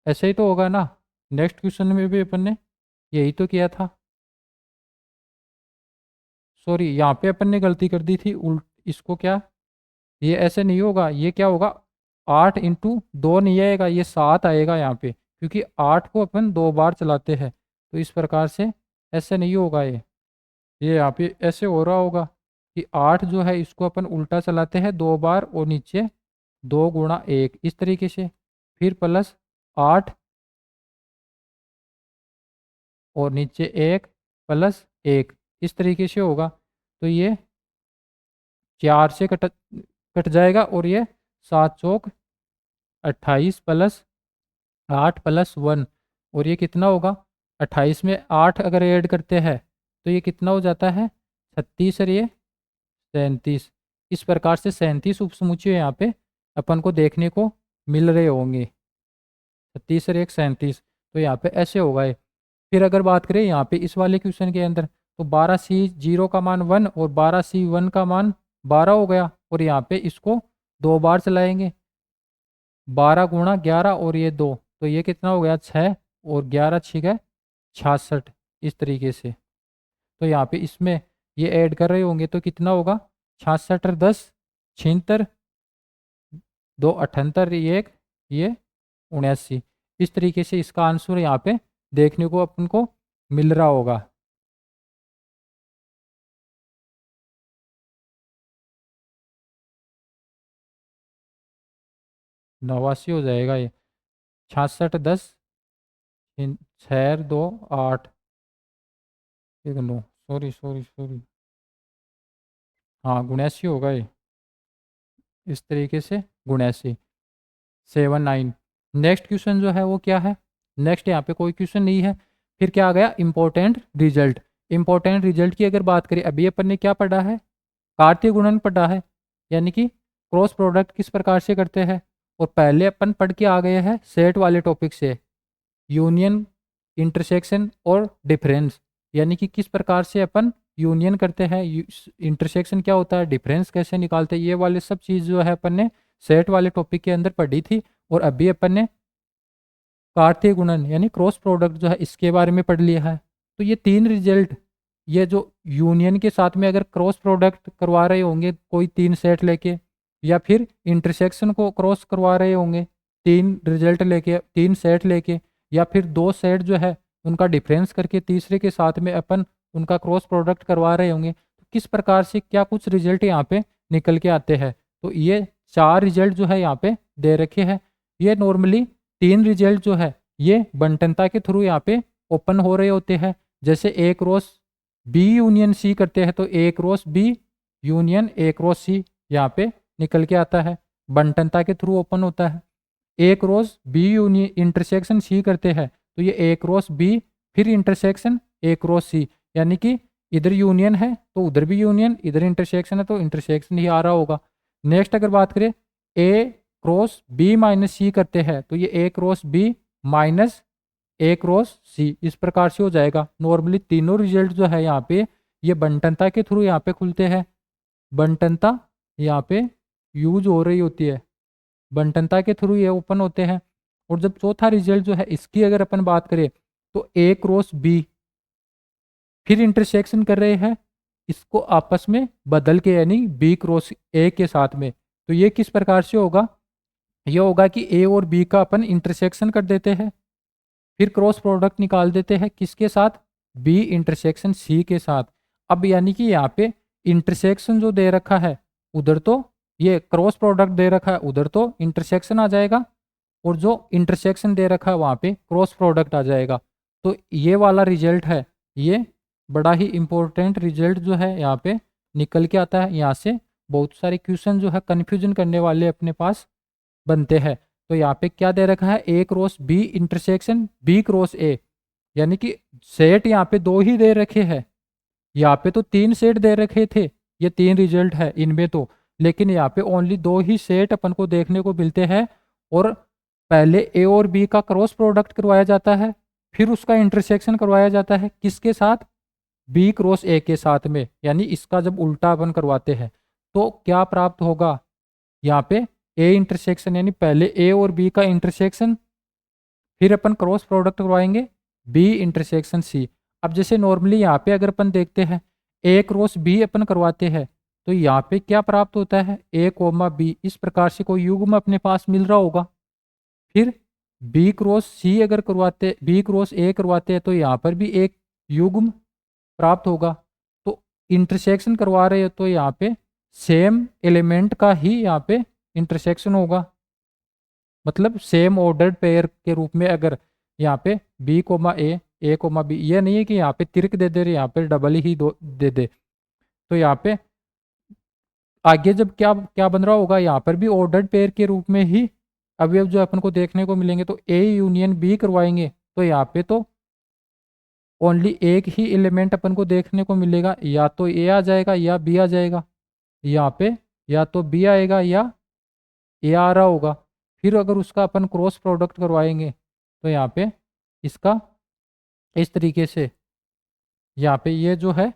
ऐसे ही तो होगा ना? नेक्स्ट क्वेश्चन में भी अपन ने यही तो किया था। सॉरी, यहाँ पे अपन ने गलती कर दी थी, इसको क्या, ये ऐसे नहीं होगा, ये क्या होगा? 8 इंटू 2 नहीं आएगा, ये 7 आएगा यहाँ पे, क्योंकि 8 को अपन 2 बार चलाते हैं। तो इस प्रकार से ऐसे नहीं होगा, ये यहाँ पे ऐसे हो रहा होगा कि 8 जो है इसको अपन उल्टा चलाते हैं 2 बार, और नीचे 2 गुणा 1 इस तरीके से, फिर प्लस 8 और नीचे 1 प्लस 1 इस तरीके से होगा। तो ये 4 से कट कट जाएगा, और ये 7 चौक 28 प्लस 8 प्लस 1, और ये कितना होगा, 28 में 8 अगर ऐड करते हैं तो ये कितना हो जाता है, 36, और ये 37। इस प्रकार से 37 उपसमुच्चय यहाँ पे अपन को देखने को मिल रहे होंगे, 36 और 1 37। तो यहाँ पे ऐसे होगा ये। फिर अगर बात करें यहाँ पे इस वाले क्वेश्चन के अंदर, तो 12C0 का मान 1 और 12C1 का मान 12 हो गया, और यहाँ पे इसको 2 बार चलाएंगे, 12 गुणा 11 और ये 2, तो ये कितना हो गया 6, और 11 6 गए 66 इस तरीके से। तो यहाँ पे इसमें ये ऐड कर रहे होंगे तो कितना होगा, 66 और 10 76, 2 78, ये 79। इस तरीके से इसका आंसर यहाँ पे देखने को अपन को मिल रहा होगा। नवासी हो जाएगा ये, 66 10 6 2 8 1 9, सॉरी सॉरी सॉरी, हाँ 79 होगा ये, इस तरीके से 79 7 9। नेक्स्ट क्वेश्चन जो है वो क्या है, नेक्स्ट यहाँ पे कोई क्वेश्चन नहीं है। फिर क्या आ गया, इंपॉर्टेंट रिजल्ट। इंपॉर्टेंट रिजल्ट की अगर बात करें, अभी अपन ने क्या पढ़ा है, कार्तीय गुणन पढ़ा है, यानी कि क्रॉस प्रोडक्ट किस प्रकार से करते हैं। और पहले अपन पढ़ के आ गए हैं सेट वाले टॉपिक से, यूनियन, इंटरसेक्शन और डिफरेंस, यानी कि किस प्रकार से अपन यूनियन करते हैं, इंटरसेक्शन क्या होता है, डिफरेंस कैसे निकालते हैं, ये वाले सब चीज़ जो है अपन ने सेट वाले टॉपिक के अंदर पढ़ी थी। और अभी अपन ने कार्तीय गुणन यानी क्रॉस प्रोडक्ट जो है इसके बारे में पढ़ लिया है। तो ये तीन रिजल्ट, ये जो यूनियन के साथ में अगर क्रॉस प्रोडक्ट करवा रहे होंगे कोई तीन सेट लेके, या फिर इंटरसेक्शन को क्रॉस करवा रहे होंगे तीन रिजल्ट लेके, तीन सेट लेके, या फिर दो सेट जो है उनका डिफरेंस करके तीसरे के साथ में अपन उनका क्रॉस प्रोडक्ट करवा रहे होंगे, तो किस प्रकार से क्या कुछ रिजल्ट यहाँ पे निकल के आते हैं। तो ये चार रिजल्ट जो है यहाँ पे दे रखे हैं। ये नॉर्मली तीन रिजल्ट जो है ये बंटनता के थ्रू यहाँ पे ओपन हो रहे होते हैं। जैसे A cross B union C करते हैं तो A cross B union A cross C यहाँ पे निकल के आता है, बंटनता के थ्रू ओपन होता है। A cross B union intersection C करते हैं तो ये ए क्रॉस बी फिर इंटरसेक्शन ए क्रॉस सी, यानी कि इधर यूनियन है तो उधर भी यूनियन, इधर इंटरसेक्शन है तो इंटरसेक्शन ही आ रहा होगा। नेक्स्ट अगर बात करें ए क्रॉस बी माइनस सी करते हैं तो ये A cross B minus A cross सी इस प्रकार से हो जाएगा। नॉर्मली तीनों रिजल्ट जो है यहाँ पे ये बंटनता के थ्रू यहाँ पे खुलते हैं, बंटनता यहाँ पे यूज हो रही होती है, बंटनता के थ्रू ये ओपन होते हैं। और जब चौथा रिजल्ट जो है इसकी अगर अपन बात करें तो ए क्रॉस बी फिर इंटरसेक्शन कर रहे हैं इसको आपस में बदल के, यानी बी क्रॉस ए के साथ में। तो ये किस प्रकार से होगा, ये होगा कि ए और बी का अपन इंटरसेक्शन कर देते हैं, फिर क्रॉस प्रोडक्ट निकाल देते हैं किसके साथ, बी इंटरसेक्शन सी के साथ। अब यानी कि यहाँ पे इंटरसेक्शन जो दे रखा है उधर तो ये क्रॉस प्रोडक्ट दे रखा है, उधर तो इंटरसेक्शन आ जाएगा, और जो इंटरसेक्शन दे रखा है वहाँ पे क्रॉस प्रोडक्ट आ जाएगा। तो ये वाला रिजल्ट है, ये बड़ा ही इंपॉर्टेंट रिजल्ट जो है यहाँ पे निकल के आता है। यहाँ से बहुत सारे क्वेश्चन जो है कन्फ्यूजन करने वाले अपने पास बनते हैं। तो यहाँ पे क्या दे रखा है, A cross B intersection B cross A, यानी कि सेट यहाँ पे दो ही दे रखे हैं, यहाँ पे तो तीन सेट दे रखे थे, ये तीन रिजल्ट है इनमें तो, लेकिन यहाँ पे ओनली दो ही सेट अपन को देखने को मिलते हैं। और पहले ए और बी का क्रॉस प्रोडक्ट करवाया जाता है, फिर उसका इंटरसेक्शन करवाया जाता है किसके साथ, बी क्रॉस ए के साथ में। यानी इसका जब उल्टा अपन करवाते हैं तो क्या प्राप्त होगा, यहाँ पे ए इंटरसेक्शन यानी पहले ए और बी का इंटरसेक्शन, फिर अपन क्रॉस प्रोडक्ट करवाएंगे बी इंटरसेक्शन सी। अब जैसे नॉर्मली यहाँ पे अगर अपन देखते हैं ए क्रॉस बी अपन करवाते हैं तो यहाँ पे क्या प्राप्त होता है, ए कोमा बी, इस प्रकार से कोई युग्म अपने पास मिल रहा होगा। फिर बी क्रॉस सी अगर करवाते, बी क्रॉस ए करवाते हैं तो यहाँ पर भी एक युग्म प्राप्त होगा। तो इंटरसेक्शन करवा रहे हो तो यहाँ पे सेम एलिमेंट का ही यहाँ पे इंटरसेक्शन होगा, मतलब सेम ऑर्डर्ड पेयर के रूप में। अगर यहाँ पे बी कोमा ए कोमा बी, ये नहीं है कि यहाँ पे तिरक दे दे रहे, यहाँ पे डबल ही दो दे दे। तो यहाँ पे आगे जब क्या क्या बन रहा होगा, यहाँ पर भी ऑर्डर्ड पेयर के रूप में ही अवयव जो अपन को देखने को मिलेंगे। तो ए यूनियन बी करवाएंगे तो यहाँ पे तो ओनली एक ही एलिमेंट अपन को देखने को मिलेगा, या तो ए आ जाएगा या बी आ जाएगा। यहाँ पे या तो बी आएगा या ए आ रहा होगा। फिर अगर उसका अपन क्रॉस प्रोडक्ट करवाएंगे तो यहाँ पे इसका इस तरीके से यहाँ पे ये जो है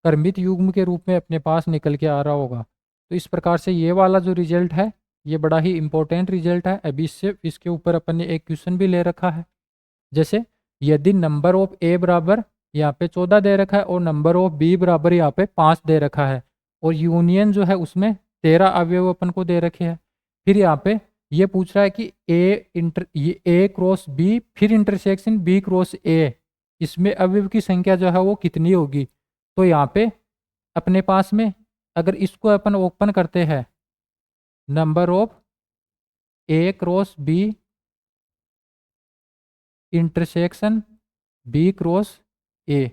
क्रमित युग्म के रूप में अपने पास निकल के आ रहा होगा। तो इस प्रकार से ये वाला जो रिजल्ट है ये बड़ा ही इंपॉर्टेंट रिजल्ट है। अभी इसके ऊपर अपन ने एक क्वेश्चन भी ले रखा है। जैसे यदि नंबर ऑफ ए बराबर यहाँ पे 14 दे रखा है और नंबर ऑफ बी बराबर यहाँ पे 5 दे रखा है, और यूनियन जो है उसमें 13 अवयव अपन को दे रखे हैं। फिर यहाँ पे ये पूछ रहा है कि ये ए क्रॉस बी फिर इंटरसेक्शन बी क्रॉस ए, इसमें अवयव की संख्या जो है वो कितनी होगी। तो यहाँ पे अपने पास में अगर इसको अपन ओपन करते हैं, number of A cross B intersection B cross A,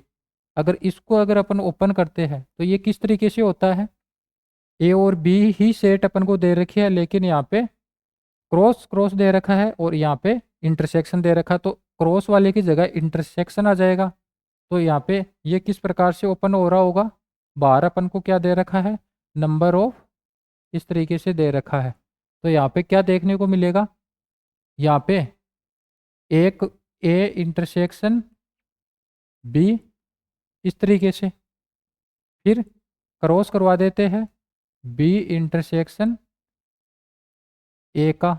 अगर इसको अगर अपन ओपन करते हैं तो ये किस तरीके से होता है, ए और बी ही सेट अपन को दे रखी है, लेकिन यहाँ पे क्रॉस क्रॉस दे रखा है और यहाँ पे इंटरसेक्शन दे रखा है। तो क्रॉस वाले की जगह इंटरसेक्शन आ जाएगा। तो यहाँ पे ये किस प्रकार से ओपन हो रहा होगा, बाहर अपन को क्या दे रखा है, नंबर ऑफ इस तरीके से दे रखा है। तो यहाँ पे क्या देखने को मिलेगा, यहाँ पे एक ए इंटरसेक्शन बी इस तरीके से, फिर क्रॉस करवा देते हैं बी इंटरसेक्शन ए का,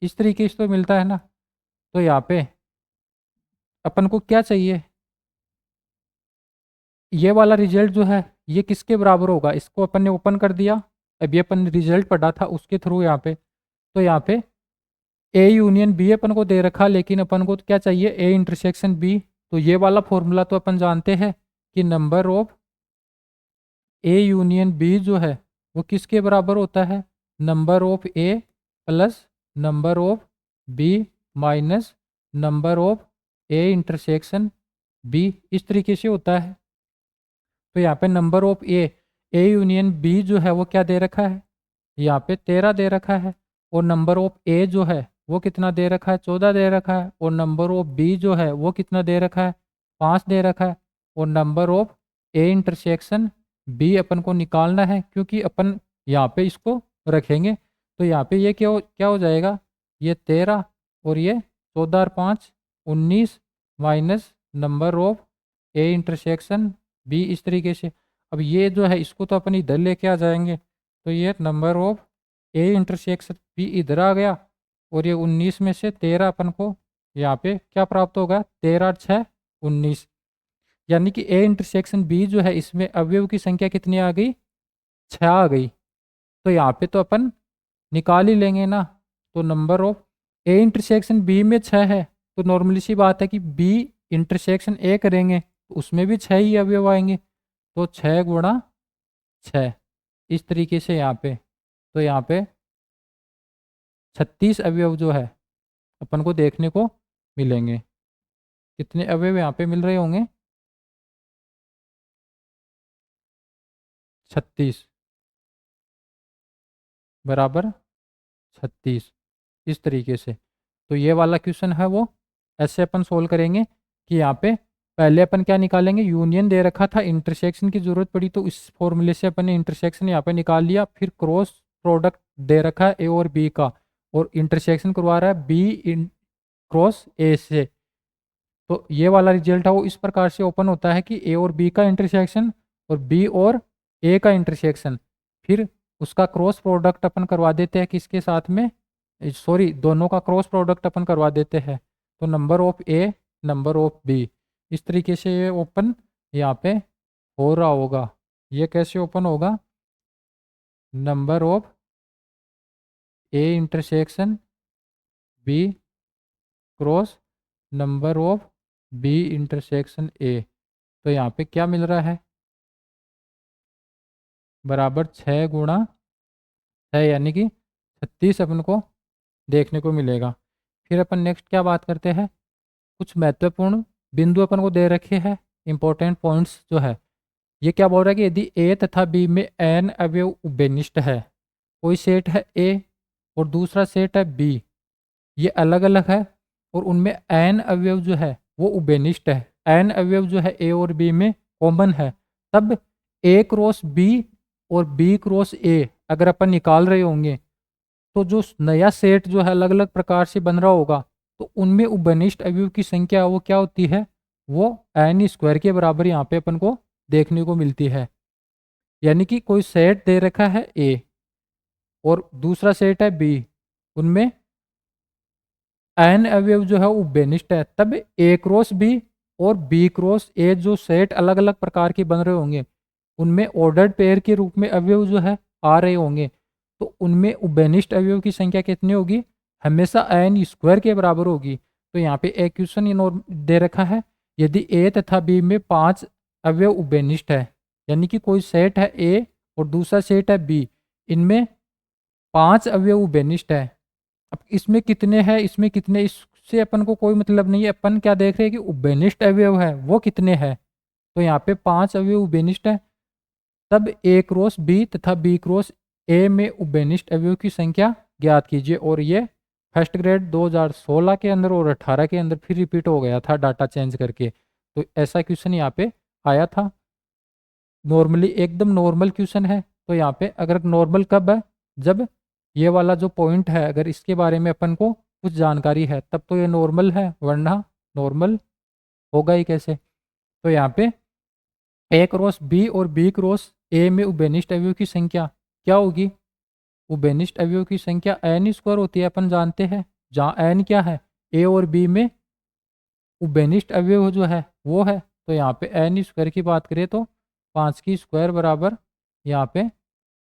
इस तरीके से तो मिलता है ना। तो यहाँ पे अपन को क्या चाहिए, ये वाला रिजल्ट जो है ये किसके बराबर होगा, इसको अपन ने ओपन कर दिया, अभी अपन ने रिजल्ट पढ़ा था उसके थ्रू यहाँ पे। तो यहाँ पे ए यूनियन बी अपन को दे रखा, लेकिन अपन को तो क्या चाहिए, ए इंटरसेक्शन बी। तो ये वाला फॉर्मूला तो अपन जानते हैं कि number of A union B जो है वो किसके बराबर होता है, number of A plus number of B minus number of A intersection B, इस तरीके से होता है। तो यहाँ पे number of A union B जो है वो क्या दे रखा है, यहाँ पे 13 दे रखा है, और नंबर ऑफ ए जो है वो कितना दे रखा है, 14 दे रखा है, और नंबर ऑफ बी जो है वो कितना दे रखा है, 5 दे रखा है, और number of A intersection B अपन को निकालना है, क्योंकि अपन यहाँ पे इसको रखेंगे। तो यहाँ पे ये क्या हो जाएगा, ये 13 और ये 14 और 5 19 minus number of A intersection B, इस तरीके से। अब ये जो है इसको तो अपन इधर लेके आ जाएंगे, तो ये number of A intersection B इधर आ गया, और ये 19 में से 13 अपन को यहाँ पे क्या प्राप्त होगा, 13 और 6 19, यानी कि ए इंटरसेक्शन बी जो है इसमें अवयव की संख्या कितनी आ गई, 6 आ गई। तो यहाँ पे तो अपन निकाल ही लेंगे ना। तो number of A intersection B में 6 है, तो नॉर्मली सी बात है कि बी इंटरसेक्शन ए करेंगे तो उसमें भी 6 ही अवयव आएंगे। तो 6 गुणा 6, इस तरीके से यहाँ पे, तो यहाँ पे 36 अवयव जो है अपन को देखने को मिलेंगे। कितने अवयव यहाँ पे मिल रहे होंगे, 36 बराबर 36, इस तरीके से। तो ये वाला क्वेश्चन है वो ऐसे अपन सोल्व करेंगे कि यहाँ पे पहले अपन क्या निकालेंगे, यूनियन दे रखा था, इंटरसेक्शन की जरूरत पड़ी तो इस फॉर्मूले से अपन ने इंटरसेक्शन यहाँ पे निकाल लिया। फिर क्रॉस प्रोडक्ट दे रखा है ए और बी का, और इंटरसेक्शन करवा रहा है बी इन क्रॉस ए से। तो ये वाला रिजल्ट है वो इस प्रकार से ओपन होता है कि ए और बी का इंटरसेक्शन और बी और ए का इंटरसेक्शन, फिर उसका क्रॉस प्रोडक्ट अपन करवा देते हैं किसके साथ में, सॉरी दोनों का क्रॉस प्रोडक्ट अपन करवा देते हैं। तो number of A number of B, इस तरीके से ये ओपन यहाँ पे हो रहा होगा। ये कैसे ओपन होगा, number of A intersection B cross number of B intersection A. तो यहाँ पे क्या मिल रहा है, बराबर 6 × 6 यानी कि 36 अपन को देखने को मिलेगा। फिर अपन नेक्स्ट क्या बात करते हैं, कुछ महत्वपूर्ण बिंदु अपन को दे रखे हैं, इंपॉर्टेंट पॉइंट्स जो है। ये क्या बोल रहा है कि यदि ए तथा बी में एन अवयव उभयनिष्ठ है, कोई सेट है ए और दूसरा सेट है बी, ये अलग अलग है और उनमें एन अवयव जो है वो उभयनिष्ठ है, एन अवयव जो है ए और बी में कॉमन है, तब ए क्रॉस बी और बी क्रॉस ए अगर अपन निकाल रहे होंगे तो जो नया सेट जो है अलग अलग प्रकार से बन रहा होगा, तो उनमें उभयनिष्ठ अवयव की संख्या वो क्या होती है, वो एन स्क्वायर के बराबर यहाँ पे अपन को देखने को मिलती है। यानी कि कोई सेट दे रखा है ए और दूसरा सेट है बी, उनमें एन अवयव जो है वो बेनिष्ठ है, तब ए क्रॉस बी और बी क्रॉस ए जो सेट अलग अलग प्रकार के बन रहे होंगे, उनमें ऑर्डर्ड पेयर के रूप में अवयव जो है आ रहे होंगे, तो उनमें उभयनिष्ठ अवयव की संख्या कितनी होगी, हमेशा एन स्क्वायर के बराबर होगी। तो यहाँ पे एक क्वेश्चन दे रखा है, यदि ए तथा बी में 5 अवयव उभयनिष्ठ है, यानी कि कोई सेट है ए और दूसरा सेट है बी, इनमें 5 अवयव उभयनिष्ठ है। अब इसमें कितने हैं, इसमें कितने, इससे अपन को कोई मतलब नहीं है, अपन क्या देख रहे हैं कि उभयनिष्ठ अवयव है वो कितने हैं। तो यहाँ पे 5 अवयव उभयनिष्ठ है, तब ए क्रॉस बी तथा बी क्रॉस ए में उभयनिष्ठ अवयव की संख्या ज्ञात कीजिए। और ये फर्स्ट ग्रेड 2016 के अंदर और 18 के अंदर फिर रिपीट हो गया था डाटा चेंज करके। तो ऐसा क्वेश्चन यहाँ पे आया था, नॉर्मली एकदम नॉर्मल क्वेश्चन है। तो यहाँ पे अगर नॉर्मल कब है, जब ये वाला जो पॉइंट है अगर इसके बारे में अपन को कुछ जानकारी है तब तो ये नॉर्मल है, वरना नॉर्मल होगा ही कैसे। तो यहाँ पे ए क्रॉस बी और बी क्रॉस ए में उभयनिष्ठ अवयव की संख्या क्या होगी, उभयनिष्ठ अवयव की संख्या एन स्क्वायर होती है, अपन जानते हैं, जहाँ एन क्या है, ए और बी में उभयनिष्ठ अवयव जो है वो है। तो यहाँ पे एन स्क्वायर की बात करें तो 5 की स्क्वायर बराबर यहाँ पे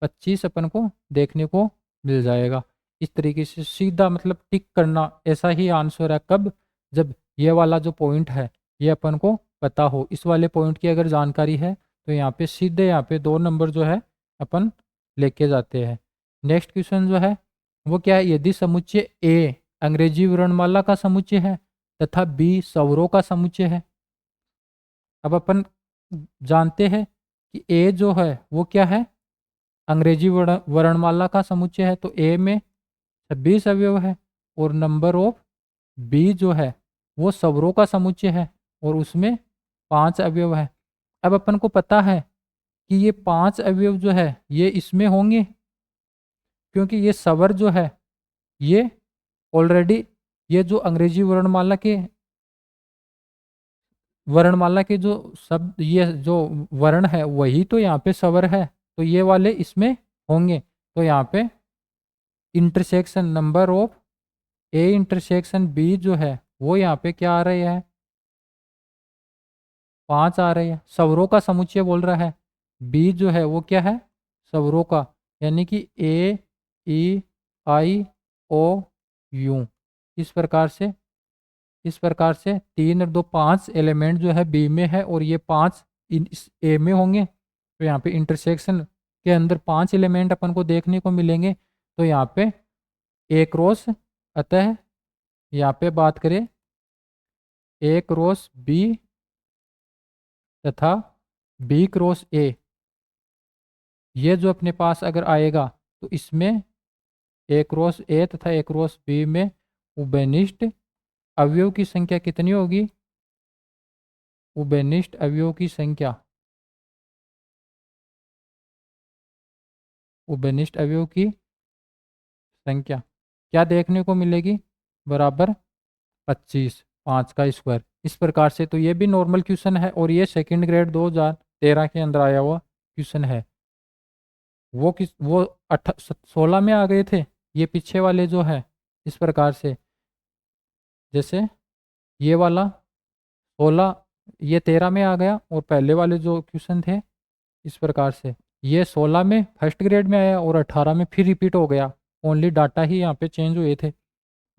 25 अपन को देखने को मिल जाएगा। इस तरीके से सीधा मतलब टिक करना, ऐसा ही आंसर है कब, जब ये वाला जो पॉइंट है ये अपन को पता हो, इस वाले पॉइंट की अगर जानकारी है तो यहाँ पे सीधे यहाँ पे 2 नंबर जो है अपन लेके जाते हैं। नेक्स्ट क्वेश्चन जो है वो क्या है, यदि समुच्चय ए अंग्रेजी वर्णमाला का समुच्चय है तथा बी स्वरों का समुच्चय है। अब अपन जानते हैं कि ए जो है वो क्या है, अंग्रेजी वर्णमाला का समुच्चय है, तो ए में 26 अवयव है और नंबर ऑफ बी जो है वो स्वरों का समुच्चय है और उसमें 5 अवयव है। अब अपन को पता है कि ये 5 अवयव जो है ये इसमें होंगे, क्योंकि ये स्वर जो है ये ऑलरेडी, ये जो अंग्रेजी वर्णमाला के जो शब्द, ये जो वर्ण है वही तो यहाँ पे स्वर है, तो ये वाले इसमें होंगे। तो यहाँ पे intersection number of A intersection B जो है वो यहाँ पे क्या आ रही है, 5 आ रही है, स्वरों का समुच्चय बोल रहा है। बी जो है वो क्या है, स्वरों का, यानी कि ए ई आई ओ यू, इस प्रकार से 3 और 2 5 एलिमेंट जो है बी में है और ये 5 इस ए में होंगे। तो यहाँ पे इंटरसेक्शन के अंदर 5 एलिमेंट अपन को देखने को मिलेंगे। तो यहाँ पे ए क्रॉस, अतः यहाँ पे बात करें ए क्रॉस बी तथा बी क्रॉस ए, ये जो अपने पास अगर आएगा तो इसमें ए क्रॉस ए तथा ए क्रॉस बी में उभयनिष्ठ अवयव की संख्या कितनी होगी, उभयनिष्ठ अवयव की संख्या, उभयनिष्ठ अवयव की संख्या क्या देखने को मिलेगी, बराबर 25, 5 का स्क्वायर। इस प्रकार से तो ये भी नॉर्मल क्वेश्चन है और ये सेकंड ग्रेड 2013 के अंदर आया हुआ क्वेश्चन है। वो 16 में आ गए थे, ये पीछे वाले जो है इस प्रकार से, जैसे ये वाला 16 ये 13 में आ गया और पहले वाले जो क्वेश्चन थे इस प्रकार से। ये 16 में फर्स्ट ग्रेड में आया और 18 में फिर रिपीट हो गया, ओनली डाटा ही यहाँ पे चेंज हुए थे,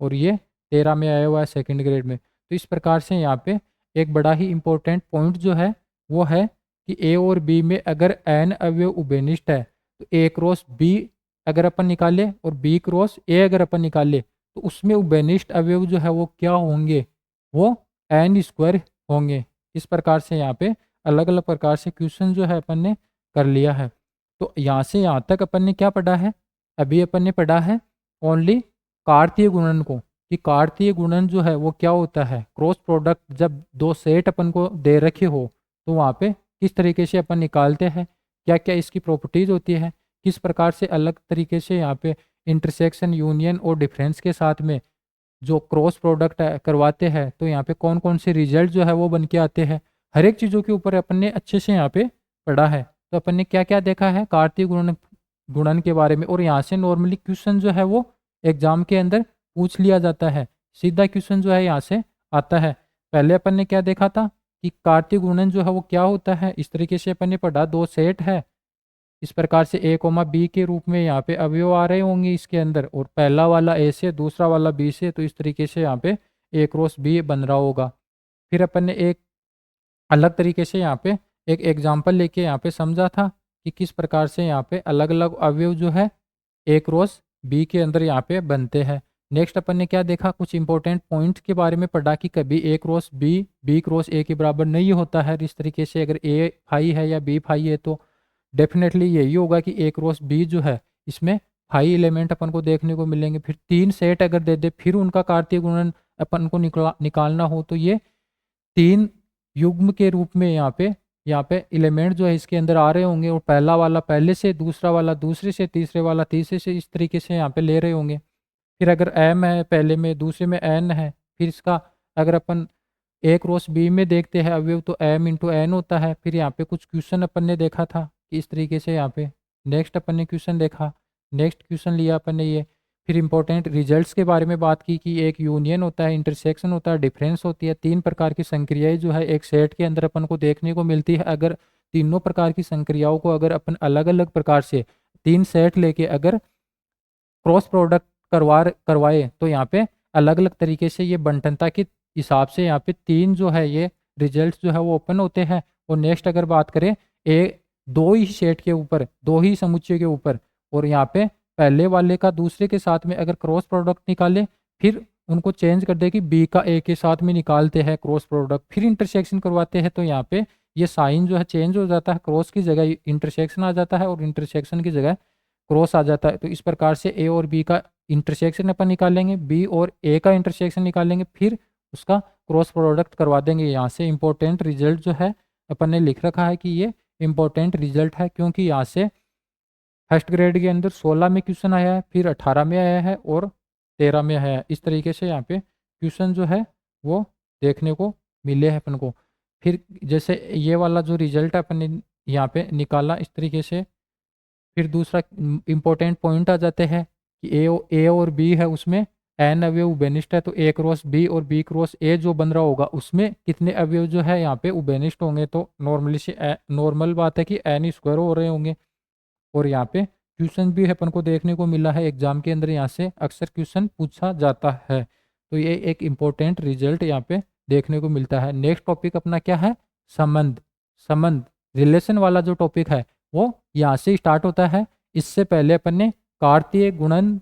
और ये 13 में आया हुआ है सेकंड ग्रेड में। तो इस प्रकार से यहाँ पे एक बड़ा ही इम्पोर्टेंट पॉइंट जो है वो है कि ए और बी में अगर एन अवयव उभयनिष्ठ है तो ए क्रॉस बी अगर अपन निकाले और बी क्रॉस ए अगर अपन निकाले तो उसमें उभयनिष्ठ अवयव जो है वो क्या होंगे, वो एन स्क्वायर होंगे। इस प्रकार से यहाँ पे अलग अलग प्रकार से क्वेश्चन जो है अपन ने कर लिया है। तो यहाँ से यहाँ तक अपन ने क्या पढ़ा है, अभी अपन ने पढ़ा है ओनली कार्तीय गुणन को, कि कार्तीय गुणन जो है वो क्या होता है, क्रॉस प्रोडक्ट जब दो सेट अपन को दे रखे हो तो वहाँ पे किस तरीके से अपन निकालते हैं, क्या क्या इसकी प्रॉपर्टीज होती है, किस प्रकार से अलग तरीके से यहाँ पे इंटरसेक्शन यूनियन और डिफरेंस के साथ में जो क्रॉस प्रोडक्ट करवाते हैं तो यहाँ पे कौन कौन से रिजल्ट जो है वो बन के आते हैं, हर एक चीज़ों के ऊपर अपन ने अच्छे से यहाँ पे पढ़ा है। तो अपन ने क्या क्या देखा है कार्तीय गुणन गुणन के बारे में, और यहाँ से नॉर्मली क्वेश्चन जो है वो एग्जाम के अंदर पूछ लिया जाता है, सीधा क्वेश्चन जो है यहाँ से आता है। पहले अपन ने क्या देखा था कि कार्तीय गुणन जो है वो क्या होता है, इस तरीके से अपन ने पढ़ा, दो सेट है इस प्रकार से ए कोमा बी के रूप में यहाँ पे अवयव आ रहे होंगे इसके अंदर, और पहला वाला ए से दूसरा वाला बी से, तो इस तरीके से यहाँ पे ए क्रॉस बी बन रहा होगा। फिर अपन ने एक अलग तरीके से यहाँ पे एक एग्जाम्पल लेके यहाँ पे समझा था कि किस प्रकार से यहाँ पे अलग अलग अवयव जो है ए क्रॉस बी के अंदर यहाँ पे बनते हैं। नेक्स्ट अपन ने क्या देखा, कुछ इंपॉर्टेंट पॉइंट के बारे में पढ़ा कि कभी ए क्रॉस बी क्रॉस ए के बराबर नहीं होता है। इस तरीके से अगर ए फाई है या बी फाई है तो डेफिनेटली यही होगा कि ए क्रॉस बी जो है इसमें हाई एलिमेंट अपन को देखने को मिलेंगे। फिर तीन सेट अगर दे दे फिर उनका कार्तीय गुणन अपन को निकालना हो तो ये तीन युग्म के रूप में यहाँ पे एलिमेंट जो है इसके अंदर आ रहे होंगे, और पहला वाला पहले से, दूसरा वाला दूसरे से, तीसरे वाला तीसरे से, इस तरीके से यहाँ पे ले रहे होंगे। फिर अगर एम है पहले में, दूसरे में एन है, फिर इसका अगर अपन ए क्रॉस बी में देखते हैं अवयव तो एम इंटू एन होता है। फिर यहाँ पे कुछ क्वेश्चन अपन ने देखा था कि इस तरीके से यहाँ पे नेक्स्ट अपन ने क्वेश्चन देखा, नेक्स्ट क्वेश्चन लिया अपन ने ये। फिर इंपॉर्टेंट रिजल्ट्स के बारे में बात की कि एक यूनियन होता है, इंटरसेक्शन होता है, डिफरेंस होती है, तीन प्रकार की संक्रियाएं जो है एक सेट के अंदर अपन को देखने को मिलती है। अगर तीनों प्रकार की संक्रियाओं को अगर अपन अलग अलग प्रकार से तीन सेट लेके अगर क्रॉस प्रोडक्ट करवाए तो यहाँ पे अलग अलग तरीके से ये बंटनता के हिसाब से यहाँ पे तीन जो है ये रिजल्ट्स जो है वो ओपन होते हैं। और नेक्स्ट अगर बात करें दो ही सेट के ऊपर, दो ही समुच्चय के ऊपर, और यहाँ पे पहले वाले का दूसरे के साथ में अगर क्रॉस प्रोडक्ट निकाले फिर उनको चेंज कर दे कि बी का ए के साथ में निकालते हैं क्रॉस प्रोडक्ट, फिर इंटरसेक्शन करवाते हैं तो यहाँ पे ये साइन जो है चेंज हो जाता है, क्रॉस की जगह इंटरसेक्शन आ जाता है और इंटरसेक्शन की जगह क्रॉस आ जाता है। तो इस प्रकार से ए और बी का इंटरसेक्शन अपन निकालेंगे, बी और ए का इंटरसेक्शन निकालेंगे, फिर उसका क्रॉस प्रोडक्ट करवा देंगे। यहाँ से इंपॉर्टेंट रिजल्ट जो है अपन ने लिख रखा है कि ये इंपॉर्टेंट रिजल्ट है, क्योंकि यहाँ से फर्स्ट ग्रेड के अंदर 16 में क्वेश्चन आया है, फिर 18 में आया है और 13 में आया है। इस तरीके से यहाँ पे क्वेश्चन जो है वो देखने को मिले हैं अपन को। फिर जैसे ये वाला जो रिजल्ट अपन ने यहाँ पे निकाला इस तरीके से, फिर दूसरा इंपॉर्टेंट पॉइंट आ जाते हैं कि ए और बी है उसमें एन अवयव उभयनिष्ठ है, तो ए क्रॉस बी और बी क्रॉस ए जो बन रहा होगा उसमें कितने अवयव जो है यहाँ पे उभयनिष्ठ होंगे। तो नॉर्मली से नॉर्मल बात है कि एन स्क्वायर हो रहे होंगे। और यहाँ पे क्वेश्चन भी अपन को देखने को मिला है एग्जाम के अंदर, यहाँ से अक्सर क्वेश्चन पूछा जाता है। तो ये एक इम्पोर्टेंट रिजल्ट यहाँ पे देखने को मिलता है। नेक्स्ट टॉपिक अपना क्या है, संबंध। संबंध रिलेशन वाला जो टॉपिक है वो यहाँ से स्टार्ट होता है। इससे पहले अपन ने कार्तीय गुणन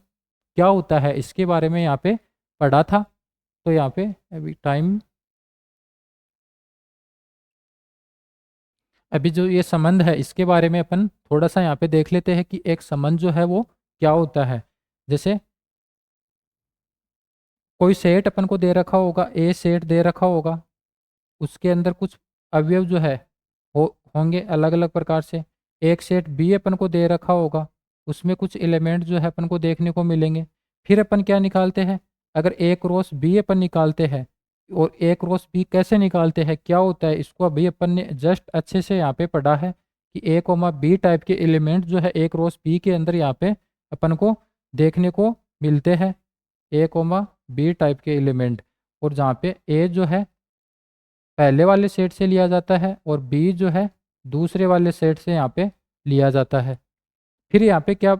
क्या होता है इसके बारे में यहाँ पे पढ़ा था। तो यहाँ पे अभी जो ये संबंध है इसके बारे में अपन थोड़ा सा यहाँ पे देख लेते हैं कि एक संबंध जो है वो क्या होता है। जैसे कोई सेट अपन को दे रखा होगा, ए सेट दे रखा होगा, उसके अंदर कुछ अवयव जो है हो होंगे अलग अलग प्रकार से। एक सेट बी अपन को दे रखा होगा, उसमें कुछ एलिमेंट जो है अपन को देखने को मिलेंगे। फिर अपन क्या निकालते हैं, अगर ए क्रॉस बी अपन निकालते हैं, और ए क्रॉस बी कैसे निकालते हैं क्या होता है इसको अभी अपन ने जस्ट अच्छे से यहाँ पे पढ़ा है कि ए कोमा बी टाइप के एलिमेंट जो है ए क्रॉस बी के अंदर यहाँ पे अपन को देखने को मिलते हैं, ए कोमा बी टाइप के एलिमेंट। और जहाँ पे ए जो है पहले वाले सेट से लिया जाता है और बी जो है दूसरे वाले सेट से यहाँ पे लिया जाता है। फिर यहाँ पे क्या,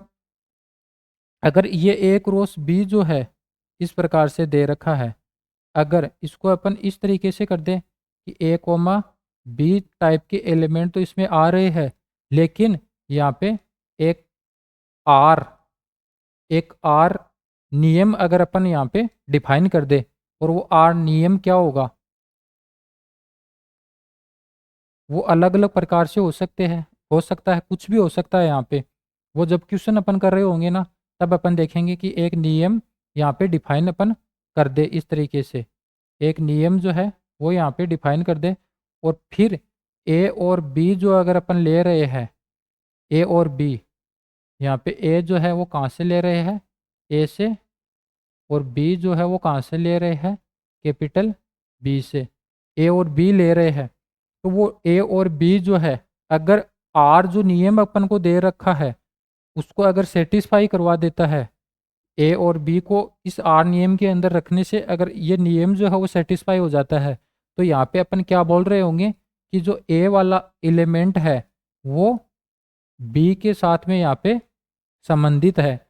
अगर ये ए क्रॉस बी जो है इस प्रकार से दे रखा है, अगर इसको अपन इस तरीके से कर दें कि ए कोमा बी टाइप के एलिमेंट तो इसमें आ रहे हैं, लेकिन यहाँ पे एक आर एक आर नियम अगर अपन यहाँ पे डिफाइन कर दे, और वो आर नियम क्या होगा, वो अलग अलग प्रकार से हो सकते हैं, हो सकता है कुछ भी हो सकता है यहाँ पे। वो जब क्वेश्चन अपन कर रहे होंगे ना, तब अपन देखेंगे कि एक नियम यहाँ पे डिफाइन अपन कर दे इस तरीके से, एक नियम जो है वो यहाँ पे डिफाइन कर दे। और फिर ए और बी जो अगर अपन ले रहे हैं, ए और बी, यहाँ पे ए जो है वो कहाँ से ले रहे हैं, ए से, और बी जो है वो कहाँ से ले रहे हैं, कैपिटल बी से। ए और बी ले रहे हैं, तो वो ए और बी जो है, अगर आर जो नियम अपन को दे रखा है उसको अगर सेटिस्फाई करवा देता है, ए और बी को इस आर नियम के अंदर रखने से अगर ये नियम जो है वो सेटिस्फाई हो जाता है, तो यहाँ पे अपन क्या बोल रहे होंगे कि जो ए वाला एलिमेंट है वो बी के साथ में यहाँ पे संबंधित है।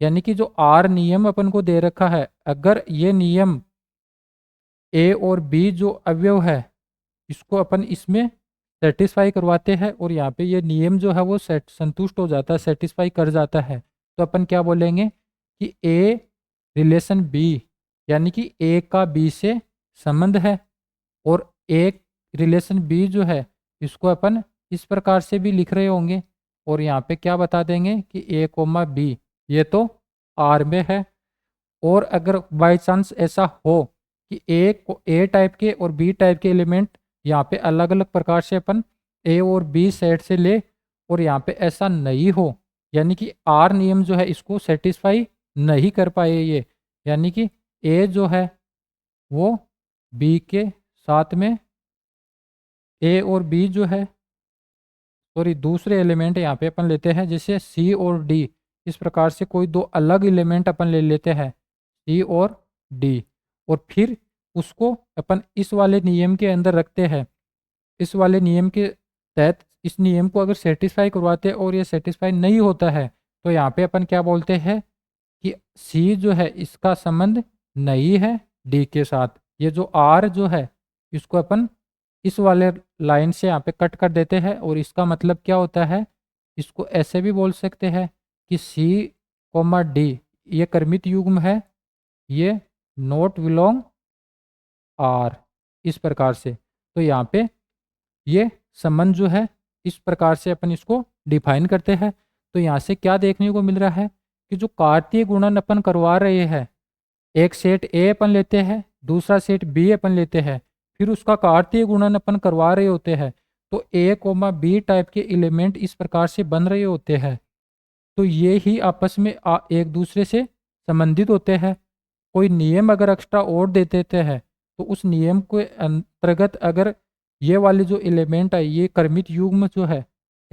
यानी कि जो आर नियम अपन को दे रखा है, अगर ये नियम ए और बी जो अवयव है इसको अपन इसमें सेटिस्फाई करवाते हैं, और यहाँ पे ये नियम जो है वो संतुष्ट हो जाता है, सेटिस्फाई कर जाता है, तो अपन क्या बोलेंगे कि ए रिलेशन बी, यानी कि ए का बी से संबंध है। और ए रिलेशन बी जो है इसको अपन इस प्रकार से भी लिख रहे होंगे, और यहाँ पे क्या बता देंगे कि ए कोमा बी ये तो आर में है। और अगर बाई चांस ऐसा हो कि ए टाइप के और बी टाइप के एलिमेंट यहाँ पे अलग अलग प्रकार से अपन ए और बी सेट से ले, और यहाँ पे ऐसा नहीं हो, यानी कि आर नियम जो है इसको सेटिस्फाई नहीं कर पाए ये, यानी कि ए जो है वो बी के साथ में, ए और बी जो है, सॉरी दूसरे एलिमेंट यहाँ पे अपन लेते हैं जैसे सी और डी, इस प्रकार से कोई दो अलग एलिमेंट अपन ले लेते हैं सी और डी, और फिर उसको अपन इस वाले नियम के अंदर रखते हैं। इस वाले नियम के तहत इस नियम को अगर सेटिस्फाई करवाते हैं और ये सेटिस्फाई नहीं होता है, तो यहाँ पे अपन क्या बोलते हैं कि सी जो है इसका संबंध नहीं है डी के साथ। ये जो आर जो है इसको अपन इस वाले लाइन से यहाँ पे कट कर देते हैं, और इसका मतलब क्या होता है, इसको ऐसे भी बोल सकते हैं कि सी कोमा डी ये कर्मित युग्म है, ये नॉट बिलोंग आर, इस प्रकार से। तो यहाँ पे ये संबंध जो है इस प्रकार से अपन इसको डिफाइन करते हैं। तो यहाँ से क्या देखने को मिल रहा है कि जो कार्तीय गुणन अपन करवा रहे हैं, एक सेट ए अपन लेते हैं, दूसरा सेट बी अपन लेते हैं, फिर उसका कार्तीय गुणन अपन करवा रहे होते हैं, तो ए कोमा बी टाइप के एलिमेंट इस प्रकार से बन रहे होते हैं। तो ये ही आपस में एक दूसरे से संबंधित होते हैं। कोई नियम अगर एक्स्ट्रा और दे देते हैं, तो उस नियम के अंतर्गत अगर ये वाले जो एलिमेंट है ये कर्मित युग्म जो है,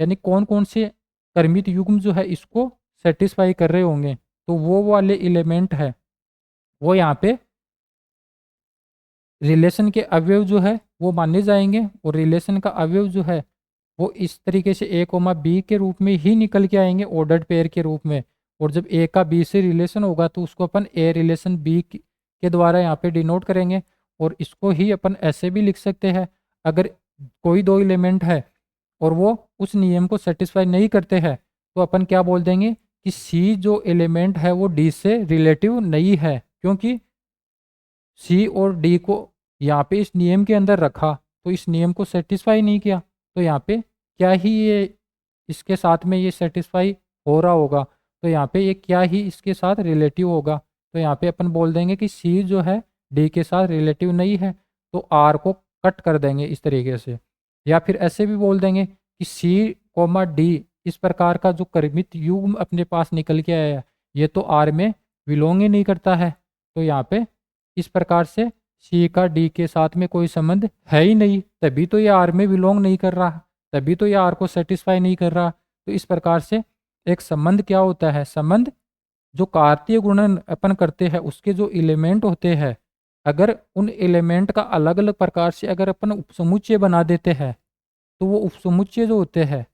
यानी कौन कौन से कर्मित युग्म जो है इसको सेटिस्फाई कर रहे होंगे, तो वो वाले एलिमेंट है वो यहाँ पे रिलेशन के अवयव जो है वो माने जाएंगे। और रिलेशन का अवयव जो है वो इस तरीके से ए कोमा बी के रूप में ही निकल के आएंगे, ऑर्डर्ड पेयर के रूप में। और जब ए का बी से रिलेशन होगा तो उसको अपन ए रिलेशन बी के द्वारा यहाँ पे डिनोट करेंगे। और इसको ही अपन ऐसे भी लिख सकते हैं, अगर कोई दो एलिमेंट है और वो उस नियम को सेटिस्फाई नहीं करते हैं, तो अपन क्या बोल देंगे कि सी जो एलिमेंट है वो डी से रिलेटिव नहीं है, क्योंकि सी और डी को यहाँ पे इस नियम के अंदर रखा तो इस नियम को सेटिस्फाई नहीं किया, तो यहाँ पे क्या ही ये इसके साथ में ये सेटिस्फाई हो रहा होगा, तो यहाँ पे ये क्या ही इसके साथ रिलेटिव होगा। तो यहाँ पे अपन बोल देंगे कि सी जो है डी के साथ रिलेटिव नहीं है, तो आर को कट कर देंगे इस तरीके से। या फिर ऐसे भी बोल देंगे कि सी कोमा डी इस प्रकार का जो कर्मित युग्म अपने पास निकल के आया है ये तो आर में बिलोंग ही नहीं करता है, तो यहाँ पे इस प्रकार से सी का डी के साथ में कोई संबंध है ही नहीं, तभी तो ये आर में बिलोंग नहीं कर रहा, तभी तो ये आर को सेटिस्फाई नहीं कर रहा। तो इस प्रकार से एक संबंध क्या होता है, संबंध जो कार्तीय गुणन अपन करते हैं उसके जो एलिमेंट होते हैं, अगर उन एलिमेंट का अलग अलग प्रकार से अगर अपन उपसमुच्चय बना देते हैं, तो वो उपसमुच्चय जो होते हैं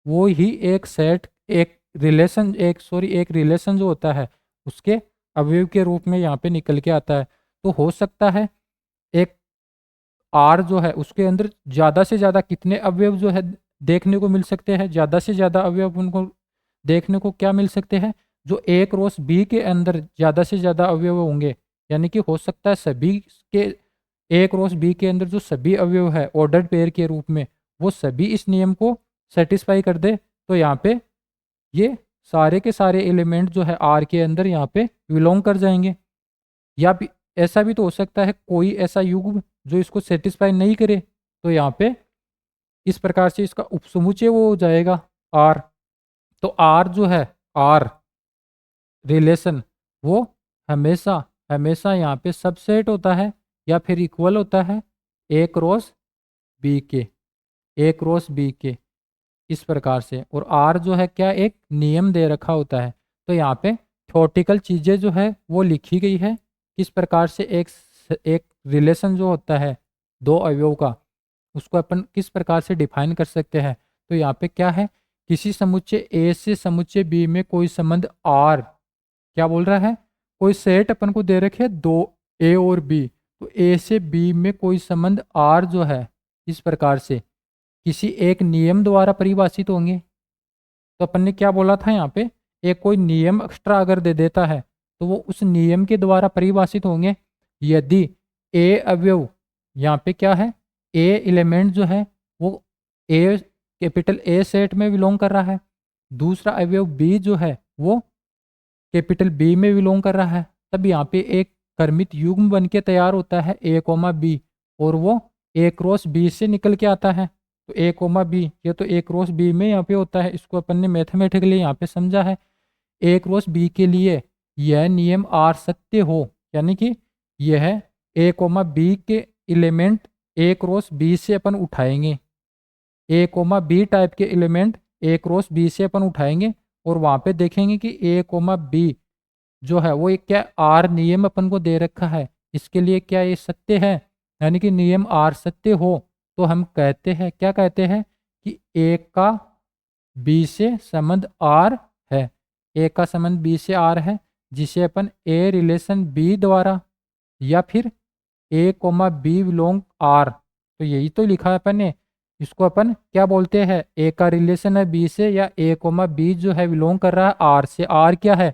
वो ही एक सेट, एक रिलेशन जो होता है उसके अवयव के रूप में यहाँ पे निकल के आता है। तो हो सकता है एक आर जो है उसके अंदर ज़्यादा से ज़्यादा कितने अवयव जो है देखने को मिल सकते हैं, ज़्यादा से ज़्यादा अवयव उनको देखने को क्या मिल सकते हैं, जो ए क्रॉस बी के अंदर ज़्यादा से ज़्यादा अवयव होंगे, यानी कि हो सकता है सभी के ए क्रॉस बी के अंदर जो सभी अवयव है ऑर्डर्ड पेयर के रूप में वो सभी इस नियम को सेटिस्फाई कर दे, तो यहाँ पे ये सारे के सारे एलिमेंट जो है आर के अंदर यहाँ पे बिलोंग कर जाएंगे। या भी ऐसा भी तो हो सकता है कोई ऐसा युग्म जो इसको सेटिस्फाई नहीं करे, तो यहाँ पे इस प्रकार से इसका उपसमुच्चय वो हो जाएगा आर। तो आर जो है, आर रिलेशन, वो हमेशा हमेशा यहाँ पे सबसेट होता है या फिर इक्वल होता है ए क्रॉस बी के, ए क्रॉस बी के, इस प्रकार से। और आर जो है क्या, एक नियम दे रखा होता है। तो यहाँ पे थ्योरेटिकल चीज़ें जो है वो लिखी गई है, किस प्रकार से एक रिलेशन जो होता है दो अवयव का, उसको अपन किस प्रकार से डिफाइन कर सकते हैं। तो यहाँ पे क्या है, किसी समुच्चय ए से समुच्चय बी में कोई संबंध आर, क्या बोल रहा है, कोई सेट अपन को दे रखे दो ए और बी, तो ए से बी में कोई संबंध आर जो है इस प्रकार से किसी एक नियम द्वारा परिभाषित होंगे। तो अपन ने क्या बोला था, यहाँ पे एक कोई नियम एक्स्ट्रा अगर दे देता है तो वो उस नियम के द्वारा परिभाषित होंगे। यदि ए अवयव, यहाँ पे क्या है, ए एलिमेंट जो है वो ए कैपिटल ए सेट में बिलोंग कर रहा है, दूसरा अवयव बी जो है वो कैपिटल बी में बिलोंग कर रहा है, तब यहाँ पे एक कर्मित युग्म बन के तैयार होता है ए कोमा बी, और वो ए क्रॉस बी से निकल के आता है। तो ए कोमा बी, ये तो ए क्रॉस बी में यहाँ पे होता है, इसको अपन ने मैथमेटिकली यहाँ पे समझा है। ए क्रॉस बी के लिए यह नियम आर सत्य हो, यानी कि यह ए कोमा बी के एलिमेंट ए क्रॉस बी से अपन उठाएंगे, ए कोमा बी टाइप के एलिमेंट ए क्रॉस बी से अपन उठाएंगे, और वहाँ पे देखेंगे कि ए कोमा बी जो है वो एक क्या आर नियम अपन को दे रखा है, इसके लिए क्या ये सत्य है, यानी कि नियम आर सत्य हो, तो हम कहते हैं, क्या कहते हैं कि ए का बी से संबंध आर है, ए का संबंध बी से आर है, जिसे अपन ए रिलेशन बी द्वारा या फिर ए कोमा बी बिलोंग आर, तो यही तो लिखा है अपन ने, इसको अपन क्या बोलते हैं, ए का रिलेशन है बी से, या ए कोमा बी जो है बिलोंग कर रहा है आर से। आर क्या है,